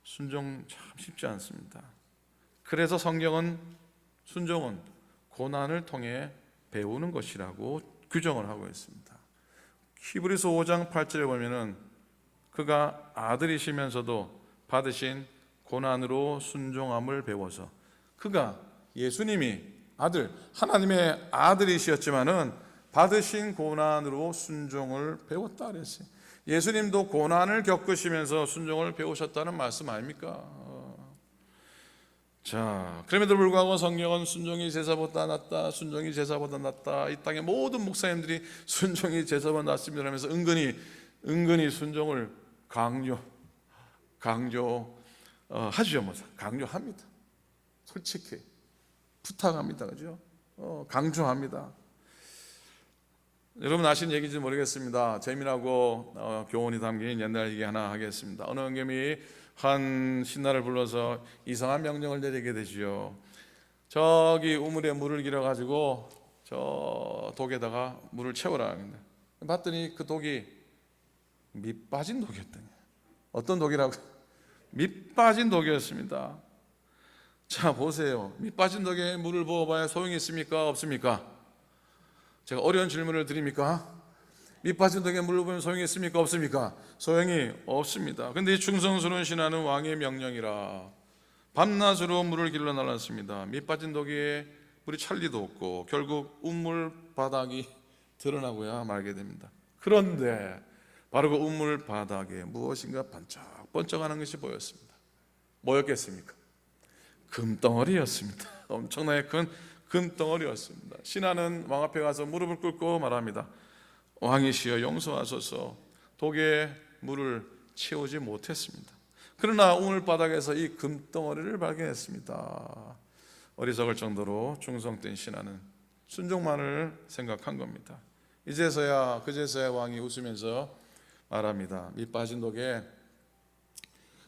순종 참 쉽지 않습니다. 그래서 성경은 순종은 고난을 통해 배우는 것이라고 규정을 하고 있습니다. 히브리서 5장 8절에 보면은 그가 아들이시면서도 받으신 고난으로 순종함을 배워서, 그가 예수님이 아들, 하나님의 아들이셨지만은 받으신 고난으로 순종을 배웠다 그랬어요. 예수님도 고난을 겪으시면서 순종을 배우셨다는 말씀 아닙니까? 자, 그럼에도 불구하고 성경은 순종이 제사보다 낫다, 순종이 제사보다 낫다. 이 땅의 모든 목사님들이 순종이 제사보다 낫습니다 하면서 은근히 순종을 하죠. 강조합니다. 솔직히 부탁합니다, 그죠? 강조합니다. 여러분 아시는 얘기인지 모르겠습니다. 재미나고 교훈이 담긴 옛날 얘기 하나 하겠습니다. 어느 은겸이 한 신하를 불러서 이상한 명령을 내리게 되지요. 저기 우물에 물을 길어가지고 저 독에다가 물을 채우라. 봤더니 그 독이 밑 빠진 독이었더니, 어떤 독이라고? 밑 빠진 독이었습니다. 자, 보세요. 밑 빠진 독에 물을 부어봐야 소용이 있습니까? 없습니까? 제가 어려운 질문을 드립니까? 밑 빠진 독에 물을 부으면 소용이 있습니까? 없습니까? 소용이 없습니다. 근데 이 충성스러운 신하는 왕의 명령이라 밤낮으로 물을 길러 날랐습니다. 밑 빠진 독에 물이 찰 리도 없고 결국 우물 바닥이 드러나고야 말게 됩니다. 그런데 바로 그 우물 바닥에 무엇인가 반짝반짝하는 것이 보였습니다. 뭐였겠습니까? 금덩어리였습니다. 엄청나게 큰 금덩어리였습니다. 신하는 왕 앞에 가서 무릎을 꿇고 말합니다. 왕이시여 용서하소서, 독에 물을 채우지 못했습니다. 그러나 우물 바닥에서 이 금덩어리를 발견했습니다. 어리석을 정도로 충성된 신하는 순종만을 생각한 겁니다. 그제서야 왕이 웃으면서 말합니다. 밑 빠진 독에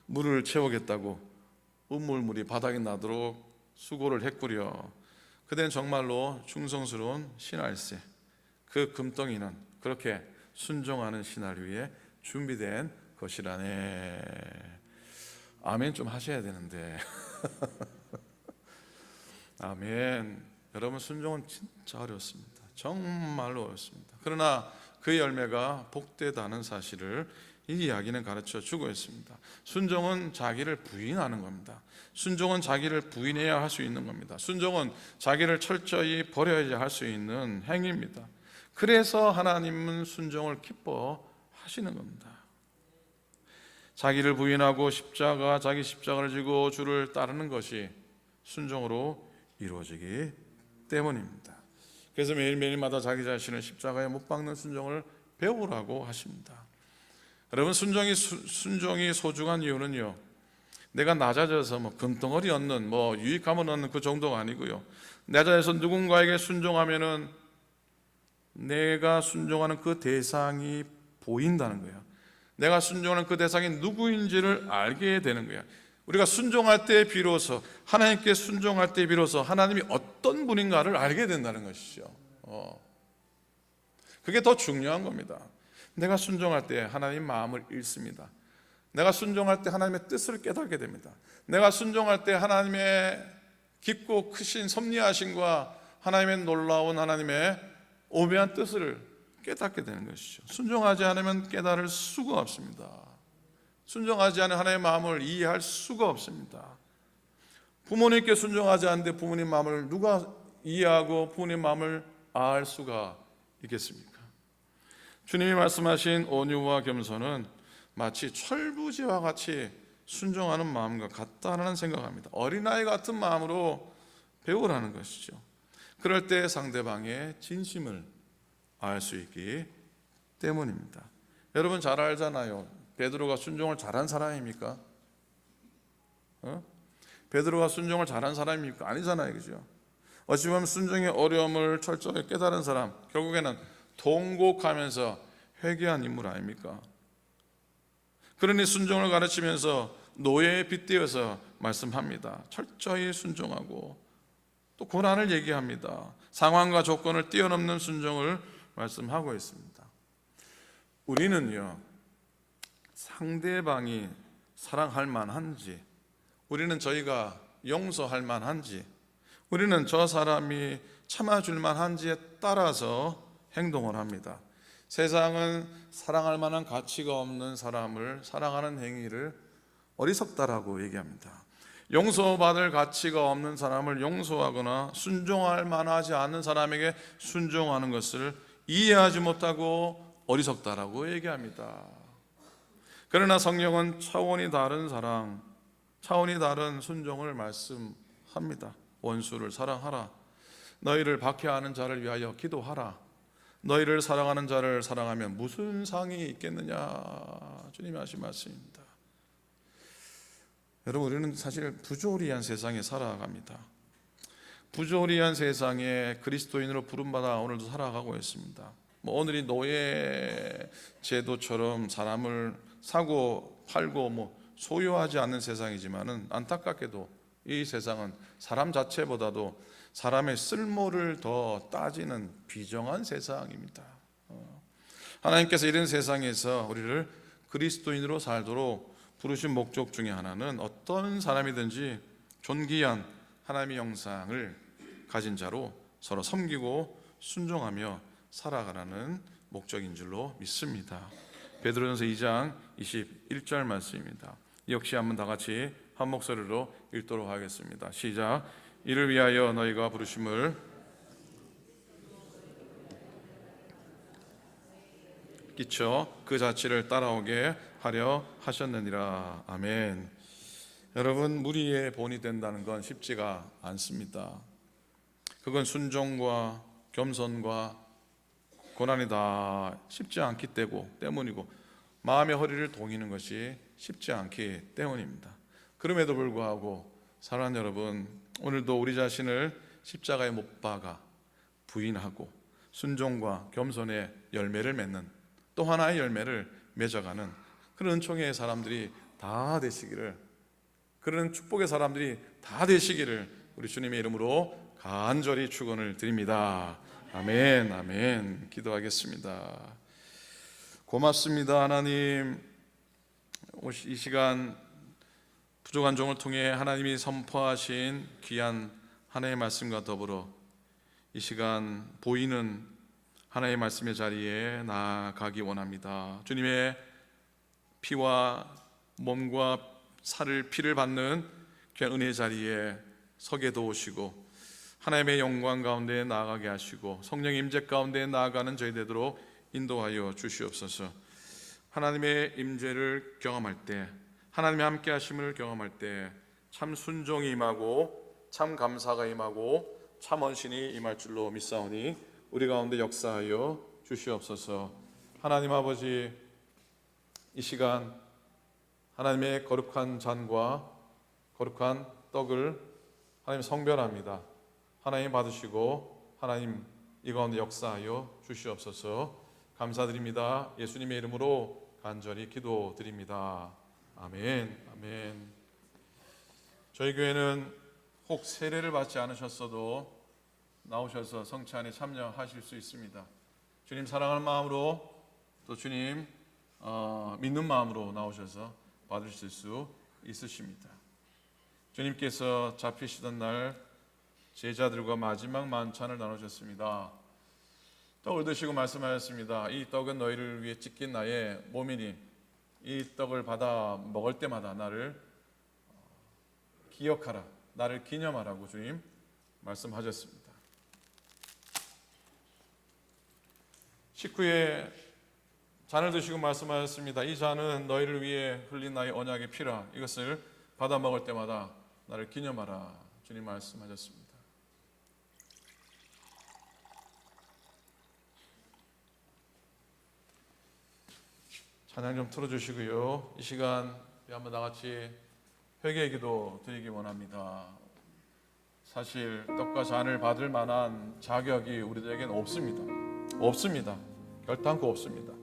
물을 채우겠다고 우물물이 바닥에 나도록 수고를 했구려. 그대는 정말로 충성스러운 신하일세. 그 금덩이는 그렇게 순종하는 신하를 위해 준비된 것이라네. 아멘 좀 하셔야 되는데. 아멘. 여러분, 순종은 진짜 어렵습니다. 정말로 어렵습니다. 그러나 그 열매가 복되다는 사실을 이 이야기는 가르쳐 주고 있습니다. 순종은 자기를 부인하는 겁니다. 순종은 자기를 부인해야 할 수 있는 겁니다. 순종은 자기를 철저히 버려야 할 수 있는 행위입니다. 그래서 하나님은 순종을 기뻐하시는 겁니다. 자기를 부인하고 자기 십자가를 지고 주를 따르는 것이 순종으로 이루어지기 때문입니다. 그래서 매일매일마다 자기 자신을 십자가에 못 박는 순종을 배우라고 하십니다. 여러분, 순종이 소중한 이유는요, 내가 낮아져서 금덩어리 얻는 유익함을 얻는 그 정도가 아니고요, 낮아져서 누군가에게 순종하면은 내가 순종하는 그 대상이 보인다는 거예요. 내가 순종하는 그 대상이 누구인지를 알게 되는 거예요. 우리가 순종할 때 비로소, 하나님께 순종할 때 비로소 하나님이 어떤 분인가를 알게 된다는 것이죠. 그게 더 중요한 겁니다. 내가 순종할 때 하나님 마음을 읽습니다. 내가 순종할 때 하나님의 뜻을 깨닫게 됩니다. 내가 순종할 때 하나님의 깊고 크신 섭리하심과 하나님의 놀라운 하나님의 오묘한 뜻을 깨닫게 되는 것이죠. 순종하지 않으면 깨달을 수가 없습니다. 순종하지 않은 하나님의 마음을 이해할 수가 없습니다. 부모님께 순종하지 않는데 부모님 마음을 누가 이해하고 부모님 마음을 알 수가 있겠습니까? 주님이 말씀하신 온유와 겸손은 마치 철부지와 같이 순종하는 마음과 같다는 생각합니다. 어린아이 같은 마음으로 배우라는 것이죠. 그럴 때 상대방의 진심을 알 수 있기 때문입니다. 여러분 잘 알잖아요. 베드로가 순종을 잘한 사람입니까? 베드로가 순종을 잘한 사람입니까? 아니잖아요, 그죠? 어찌 보면 순종의 어려움을 철저히 깨달은 사람, 결국에는 통곡하면서 회개한 인물 아닙니까? 그러니 순종을 가르치면서 노예에 빗대어서 말씀합니다. 철저히 순종하고 또 고난을 얘기합니다. 상황과 조건을 뛰어넘는 순종을 말씀하고 있습니다. 우리는요, 상대방이 사랑할 만한지, 우리는 저희가 용서할 만한지, 우리는 저 사람이 참아줄 만한지에 따라서 행동을 합니다. 세상은 사랑할 만한 가치가 없는 사람을 사랑하는 행위를 어리석다라고 얘기합니다. 용서받을 가치가 없는 사람을 용서하거나 순종할 만하지 않은 사람에게 순종하는 것을 이해하지 못하고 어리석다라고 얘기합니다. 그러나 성경은 차원이 다른 사랑, 차원이 다른 순종을 말씀합니다. 원수를 사랑하라. 너희를 박해하는 자를 위하여 기도하라. 너희를 사랑하는 자를 사랑하면 무슨 상이 있겠느냐. 주님이 하신 말씀입니다. 여러분, 우리는 사실 부조리한 세상에 살아갑니다. 부조리한 세상에 그리스도인으로 부름받아 오늘도 살아가고 있습니다. 오늘이 노예 제도처럼 사람을 사고 팔고 소유하지 않는 세상이지만은 안타깝게도 이 세상은 사람 자체보다도 사람의 쓸모를 더 따지는 비정한 세상입니다. 하나님께서 이런 세상에서 우리를 그리스도인으로 살도록 부르신 목적 중에 하나는 어떤 사람이든지 존귀한 하나님의 형상을 가진 자로 서로 섬기고 순종하며 살아가라는 목적인 줄로 믿습니다. 베드로전서 2장 21절 말씀입니다. 역시 한번 다 같이 한 목소리로 읽도록 하겠습니다. 시작. 이를 위하여 너희가 부르심을 끼쳐 그 자취를 따라오게 하려 하셨느니라. 아멘. 여러분, 무리의 본이 된다는 건 쉽지가 않습니다. 그건 순종과 겸손과 고난이 다 쉽지 않기 때문이고 마음의 허리를 동이는 것이 쉽지 않기 때문입니다. 그럼에도 불구하고 사랑하는 여러분, 오늘도 우리 자신을 십자가에 못 박아 부인하고 순종과 겸손의 열매를 맺는 또 하나의 열매를 맺어가는 그런 은총의 사람들이 다 되시기를, 그런 축복의 사람들이 다 되시기를 우리 주님의 이름으로 간절히 축원을 드립니다. 아멘, 아멘. 기도하겠습니다. 고맙습니다, 하나님. 이 시간 부족한 종을 통해 하나님이 선포하신 귀한 하나님의 말씀과 더불어 이 시간 보이는 하나님의 말씀의 자리에 나아가기 원합니다. 주님의 피와 몸과 살을 피를 받는 귀한 은혜의 자리에 서게 도우시고 하나님의 영광 가운데 나아가게 하시고 성령 임재 가운데 나아가는 저희 되도록 인도하여 주시옵소서. 하나님의 임재를 경험할 때, 하나님의 함께 하심을 경험할 때 참 순종이 임하고 참 감사가 임하고 참 헌신이 임할 줄로 믿사오니 우리 가운데 역사하여 주시옵소서. 하나님 아버지, 이 시간 하나님의 거룩한 잔과 거룩한 떡을 하나님 성별합니다. 하나님 받으시고 하나님 이 가운데 역사하여 주시옵소서. 감사드립니다. 예수님의 이름으로 간절히 기도드립니다. 아멘, 아멘. 저희 교회는 혹 세례를 받지 않으셨어도 나오셔서 성찬에 참여하실 수 있습니다. 주님 사랑하는 마음으로 또 주님 믿는 마음으로 나오셔서 받으실 수 있으십니다. 주님께서 잡히시던 날 제자들과 마지막 만찬을 나누셨습니다. 또 떡을 드시고 말씀하였습니다. 이 떡은 너희를 위해 찢긴 나의 몸이니 이 떡을 받아 먹을 때마다 나를 기억하라, 나를 기념하라고 주님 말씀하셨습니다. 식후에 잔을 드시고 말씀하셨습니다. 이 잔은 너희를 위해 흘린 나의 언약의 피라. 이것을 받아 먹을 때마다 나를 기념하라. 주님 말씀하셨습니다. 찬양 좀 틀어주시고요. 이 시간 우리 한번 다 같이 회개의 기도 드리기 원합니다. 사실 떡과 잔을 받을 만한 자격이 우리들에게는 없습니다. 결단코 없습니다.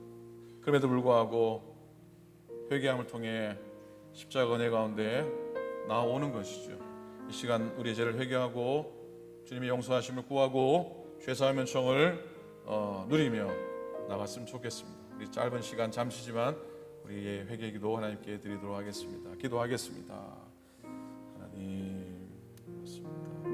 그럼에도 불구하고 회개함을 통해 십자가 은혜 가운데 나오는 것이죠. 이 시간 우리의 죄를 회개하고 주님의 용서하심을 구하고 죄사함 요청을 누리며 나갔으면 좋겠습니다. 우리 짧은 시간 잠시지만 우리의 회개 기도 하나님께 드리도록 하겠습니다. 기도하겠습니다. 하나님, 하나님 용서하소서.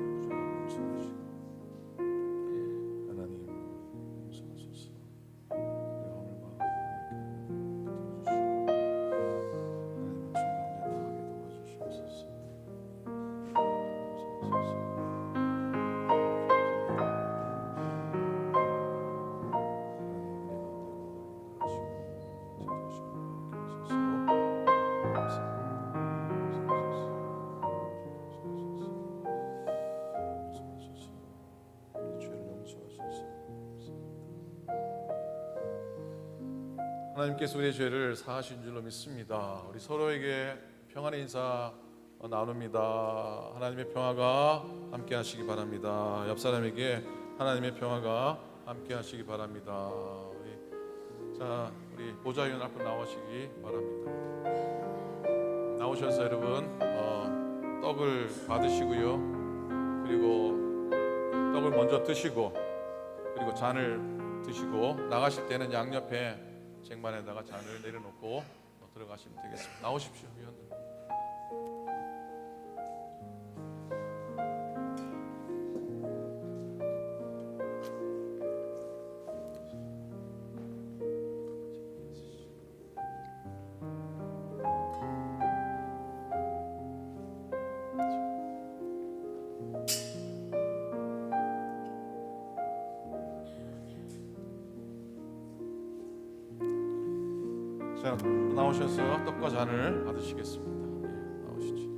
하나님께서 우리의 죄를 사하신 줄로 믿습니다. 우리 서로에게 평안의 인사 나눕니다. 하나님의 평화가 함께 하시기 바랍니다. 옆 사람에게 하나님의 평화가 함께 하시기 바랍니다. 우리 보좌위원 앞으로 나오시기 바랍니다. 나오셔서 여러분 떡을 받으시고요. 그리고 떡을 먼저 드시고 그리고 잔을 드시고 나가실 때는 양옆에 쟁반에다가 잔을 내려놓고 들어가시면 되겠습니다. 나오십시오, 위원들. 자, 나오셔서 떡과 잔을 받으시겠습니다. 나오시죠.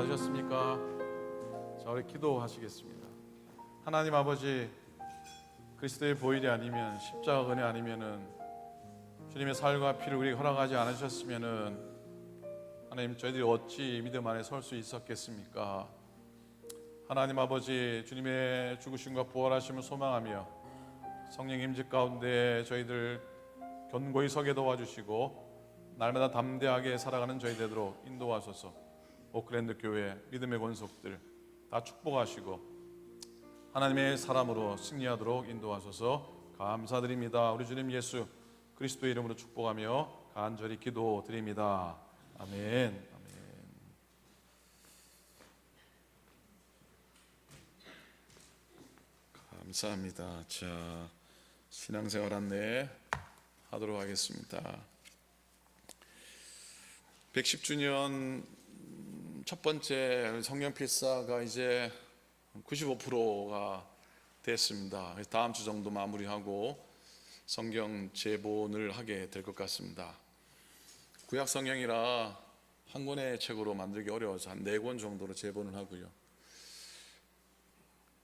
받으셨습니까? 자, 우리 기도하시겠습니다. 하나님 아버지, 그리스도의 보혈이 아니면, 십자가 은혜 아니면은, 주님의 살과 피를 우리에게 허락하지 않으셨으면은 하나님, 저희들이 어찌 믿음 안에 설 수 있었겠습니까? 하나님 아버지, 주님의 죽으심과 부활하심을 소망하며 성령 임재 가운데 저희들 견고히 서게 도와주시고 날마다 담대하게 살아가는 저희 되도록 인도하소서. 오클랜드 교회 믿음의 권속들 다 축복하시고 하나님의 사람으로 승리하도록 인도하소서. 감사드립니다. 우리 주님 예수 그리스도의 이름으로 축복하며 간절히 기도드립니다. 아멘. 감사합니다. 자, 신앙생활 안내 하도록 하겠습니다. 110주년 첫 번째 성령 필사가 이제 95%가 됐습니다. 다음 주 정도 마무리하고 성경 제본을 하게 될 것 같습니다. 구약 성경이라 한 권의 책으로 만들기 어려워서 한 4권 정도로 제본을 하고요.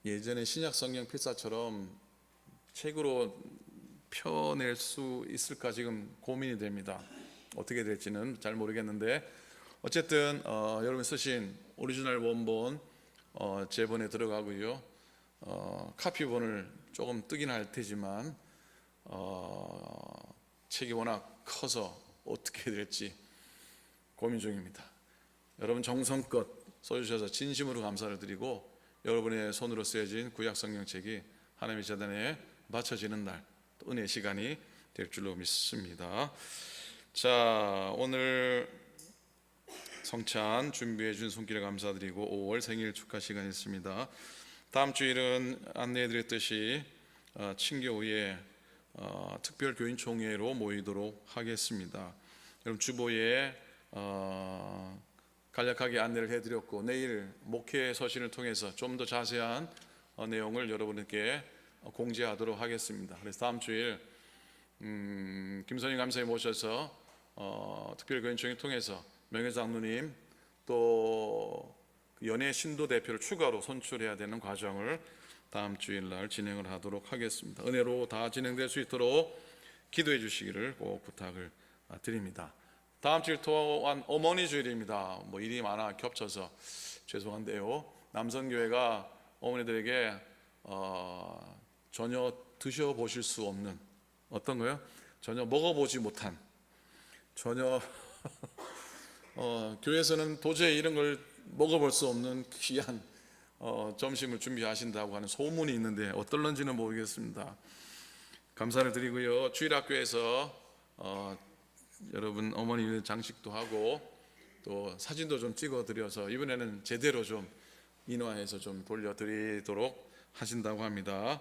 예전에 신약 성경 필사처럼 책으로 펴낼 수 있을까 지금 고민이 됩니다. 어떻게 될지는 잘 모르겠는데 어쨌든 여러분 쓰신 오리지널 원본 제본에 들어가고요. 카피본을 조금 뜨긴 할 테지만 책이 워낙 커서 어떻게 될지 고민 중입니다. 여러분 정성껏 써주셔서 진심으로 감사를 드리고 여러분의 손으로 쓰여진 구약 성경책이 하나님의 재단에 바쳐지는 날 은혜의 시간이 될 줄로 믿습니다. 자, 오늘 성찬 준비해 준 손길에 감사드리고 5월 생일 축하 시간이 있습니다. 다음 주일은 안내해 드렸듯이 친교후에 특별 교인 총회로 모이도록 하겠습니다. 여러분 주보에 간략하게 안내를 해드렸고 내일 목회 서신을 통해서 좀 더 자세한 내용을 여러분께 공지하도록 하겠습니다. 그래서 다음 주일 김선희 감사님 모셔서 특별 교인 총회 통해서 명예장로님 또 연예 신도 대표를 추가로 선출해야 되는 과정을 다음 주일날 진행을 하도록 하겠습니다. 은혜로 다 진행될 수 있도록 기도해 주시기를 꼭 부탁을 드립니다. 다음 주일 또한 어머니 주일입니다. 일이 많아 겹쳐서 죄송한데요. 남성교회가 어머니들에게 전혀 드셔보실 수 없는 어떤 거요? 전혀 먹어보지 못한 전혀 교회에서는 도저히 이런 걸 먹어볼 수 없는 귀한 점심을 준비하신다고 하는 소문이 있는데 어떨런지는 모르겠습니다. 감사를 드리고요. 주일학교에서 여러분 어머니 장식도 하고 또 사진도 좀 찍어 드려서 이번에는 제대로 좀 인화해서 좀 돌려드리도록 하신다고 합니다.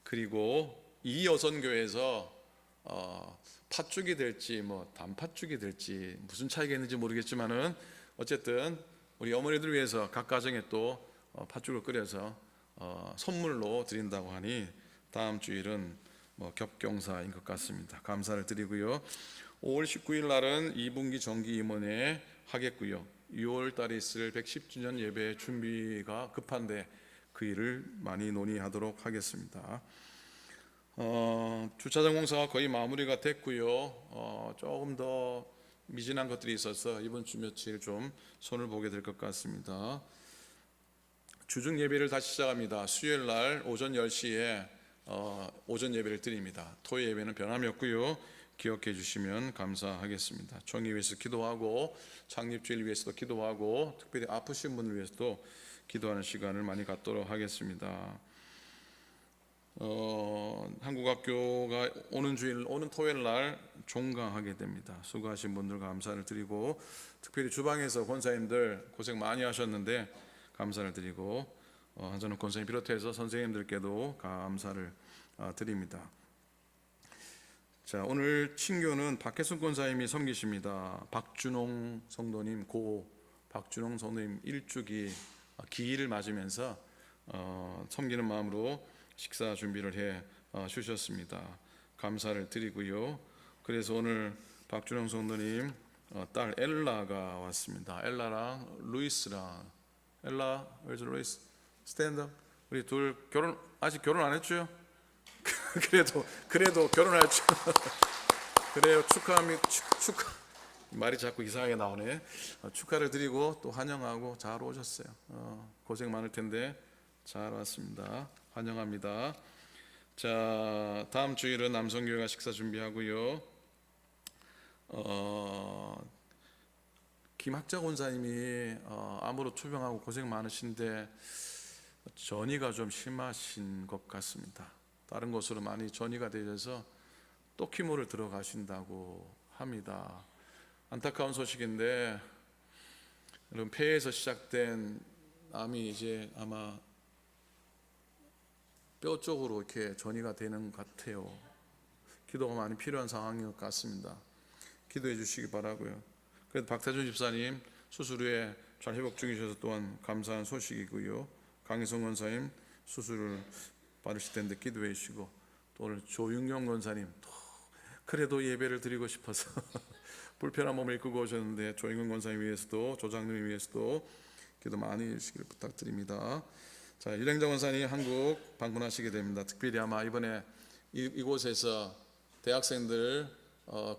그리고 이 여선교회에서 팥죽이 될지 단팥죽이 될지 무슨 차이가 있는지 모르겠지만은 어쨌든 우리 어머니들 위해서 각 가정에 또 팥죽을 끓여서 선물로 드린다고 하니 다음 주일은 겹경사인 것 같습니다. 감사를 드리고요. 5월 19일 날은 2분기 정기 임원회 하겠고요. 6월 달에 있을 110주년 예배 준비가 급한데 그 일을 많이 논의하도록 하겠습니다. 주차장 공사가 거의 마무리가 됐고요. 조금 더 미진한 것들이 있어서 이번 주 며칠 좀 손을 보게 될 것 같습니다. 주중 예배를 다시 시작합니다. 수요일 날 오전 10시에 오전 예배를 드립니다. 토요 예배는 변함이 없고요. 기억해 주시면 감사하겠습니다. 총회 위해서 기도하고 창립주일 위해서도 기도하고 특별히 아프신 분을 위해서도 기도하는 시간을 많이 갖도록 하겠습니다. 한국학교가 오는 토요일 날 종강하게 됩니다. 수고하신 분들 감사를 드리고 특별히 주방에서 권사님들 고생 많이 하셨는데 감사를 드리고 한전욱 권사님 비롯해서 선생님들께도 감사를 드립니다. 자, 오늘 친교는 박혜순 권사님이 섬기십니다. 박준홍 성도님 박준홍 성도님 일주기 기일을 맞으면서 섬기는 마음으로 식사 준비를 해 주셨습니다. 감사를 드리고요. 그래서 오늘 박준홍 성도님 딸 엘라가 왔습니다. 엘라랑 루이스랑. 엘라, where's 루이스? 스탠드. 우리 둘 아직 결혼 안 했죠? 그래도 결혼했죠. 그래요. 축하합니다. 축하. 말이 자꾸 이상하게 나오네. 축하를 드리고 또 환영하고 잘 오셨어요. 고생 많을 텐데 잘 왔습니다. 환영합니다. 자, 다음 주일은 남성교회가 식사 준비하고요. 김학자 권사님이 암으로 투병하고 고생 많으신데 전이가 좀 심하신 것 같습니다. 다른 곳으로 많이 전이가 되셔서 또 키모를 들어가신다고 합니다. 안타까운 소식인데, 여러분, 폐에서 시작된 암이 이제 아마 뼈 쪽으로 이렇게 전이가 되는 것 같아요. 기도가 많이 필요한 상황인 것 같습니다. 기도해 주시기 바라고요. 그래도 박태준 집사님 수술 후에 잘 회복 중이셔서 또한 감사한 소식이고요. 강희성 권사님 수술을 받으실 텐데 기도해 주시고, 또 오늘 조윤경 권사님 그래도 예배를 드리고 싶어서 불편한 몸을 이끌고 오셨는데 조윤경 권사님 위해서도 조장님 위해서도 기도 많이 해주시길 부탁드립니다. 자, 유랭자 권사님 한국 방문하시게 됩니다. 특별히 아마 이번에 이곳에서 대학생들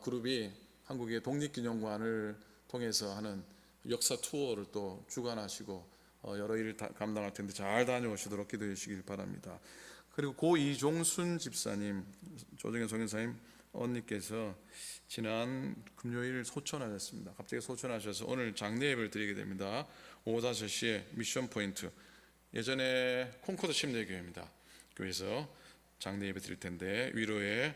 그룹이 한국의 독립기념관을 통해서 하는 역사 투어를 또 주관하시고 여러 일을 감당할 텐데 잘 다녀오시도록 기도해 주시길 바랍니다. 그리고 고 이종순 집사님, 조정현 성현사님 언니께서 지난 금요일 소천하셨습니다. 갑자기 소천하셔서 오늘 장례 예배를 드리게 됩니다. 오후 5시에 미션 포인트, 예전에 콩코드 침례교회입니다. 교회에서 장례 예배 드릴 텐데 위로의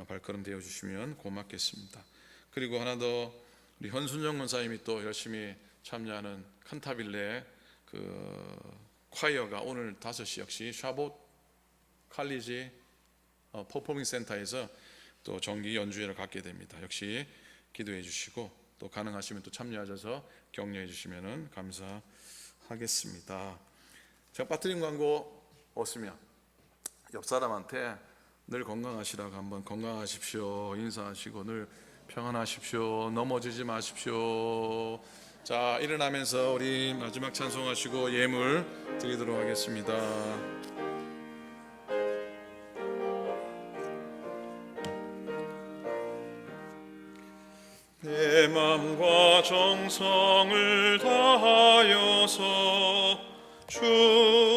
발걸음 되어 주시면 고맙겠습니다. 그리고 하나 더, 우리 현순정 권사님이 또 열심히 참여하는 칸타빌레 그 콰이어가 오늘 5시 역시 샤봇 칼리지 퍼포밍 센터에서 또 정기 연주회를 갖게 됩니다. 역시 기도해 주시고 또 가능하시면 또 참여하셔서 격려해 주시면 감사하겠습니다. 제가 빠뜨린 광고 없으면 옆 사람한테 늘 건강하시라고 한번 건강하십시오 인사하시고 늘 평안하십시오, 넘어지지 마십시오. 자, 일어나면서 우리 마지막 찬송하시고 예물 드리도록 하겠습니다. 내 맘과 정성을 다하여서 주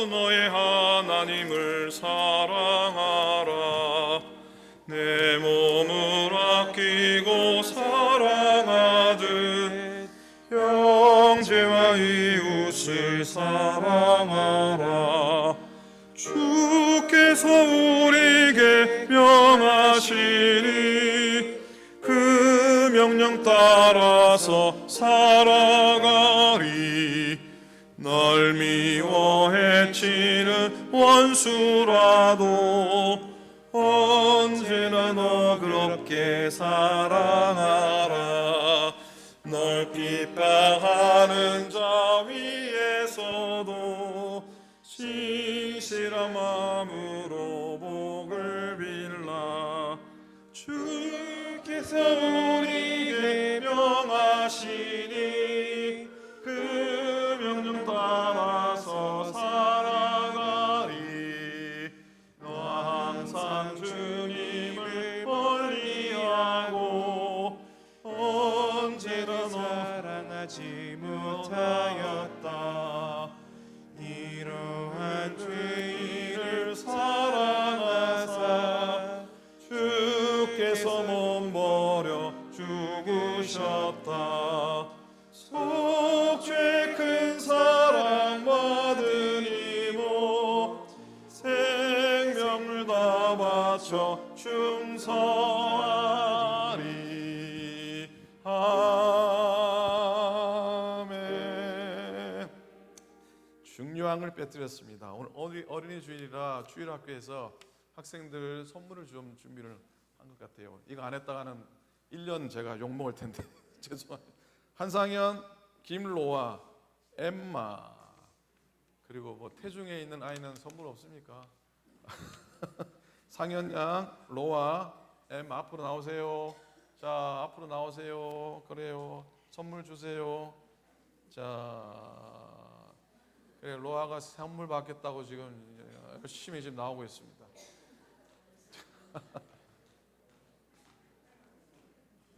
너의 하나님을 사랑하라. 내 몸을 아끼고 사랑하듯 형제와 이웃을 사랑하라. 주께서 우리에게 명하시니 그 명령 따라서 살아가리. 널 미워 해치는 원수라도 언제나 너그럽게 사랑하라. 널 핍박하는 자 위에서도 진실한 마음으로 복을 빌라. 주께서 우리에게 명하시니 그 명령 따라서 살아가리. 너와 항상 주님을 멀리하고 언제나 사랑하지 못하였다. 이러한 죄인을 사랑하사 주께서 몸버려 죽으셨다. 속죄 큰 사랑 받으리모 생명을 다 바쳐 충성하리. 아멘. 중요한 걸 빼뜨렸습니다. 오늘 어린이 주일이라 주일학교에서 학생들 선물을 좀 준비를 한 것 같아요. 이거 안 했다가는 1년 제가 욕먹을 텐데 죄송합니다. 한상현, 김로아, 엠마, 그리고 뭐 태중에 있는 아이는 선물 없습니까? 상현 양, 로아, 엠 앞으로 나오세요. 자, 앞으로 나오세요. 그래요. 선물 주세요. 자, 그래, 로아가 선물 받겠다고 지금 열심히 지금 나오고 있습니다.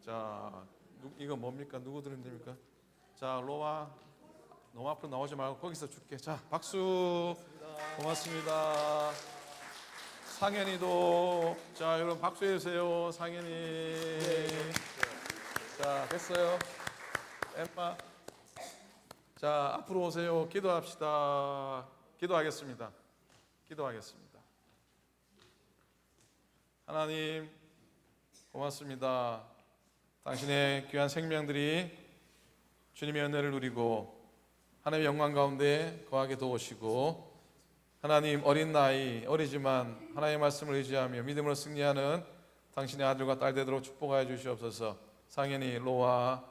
자, 이거 뭡니까? 누구 들으면 됩니까? 자, 로아, 너무 앞으로 나오지 말고 거기서 줄게. 자, 박수. 고맙습니다. 상현이도, 자, 여러분 박수해 주세요. 상현이. 자, 됐어요. 엠마. 자, 앞으로 오세요. 기도합시다. 기도하겠습니다. 기도하겠습니다. 하나님, 고맙습니다. 당신의 귀한 생명들이 주님의 은혜를 누리고 하나님의 영광 가운데 거하게 도우시고, 하나님, 어린 나이, 어리지만 하나님의 말씀을 의지하며 믿음으로 승리하는 당신의 아들과 딸 되도록 축복하여 주시옵소서. 상현이, 로아,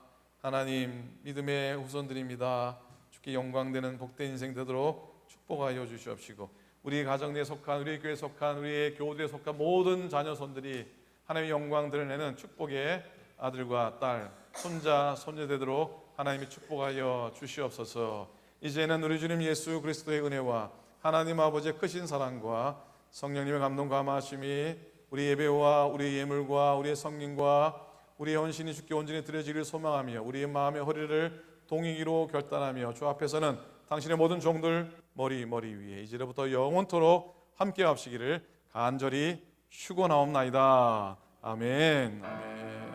하나님, 믿음의 후손들입니다. 주께 영광되는 복된 인생 되도록 축복하여 주시옵시고, 우리 가정 내에 속한, 우리 교회에 속한, 우리의 교우들에 속한 모든 자녀손들이 하나님의 영광 드러내는 축복의 아들과 딸, 손자, 손녀 되도록 하나님이 축복하여 주시옵소서. 이제는 우리 주님 예수 그리스도의 은혜와 하나님 아버지의 크신 사랑과 성령님의 감동 감화하심이 우리 예배와 우리 예물과 우리의 성김과 우리의 헌신이 주께 온전히 드려지기를 소망하며 우리의 마음의 허리를 동이기로 결단하며 주 앞에서는 당신의 모든 종들 머리 위에 이제부터 영원토록 함께 하시기를 간절히 축원하옵나이다. 아멘. 아멘.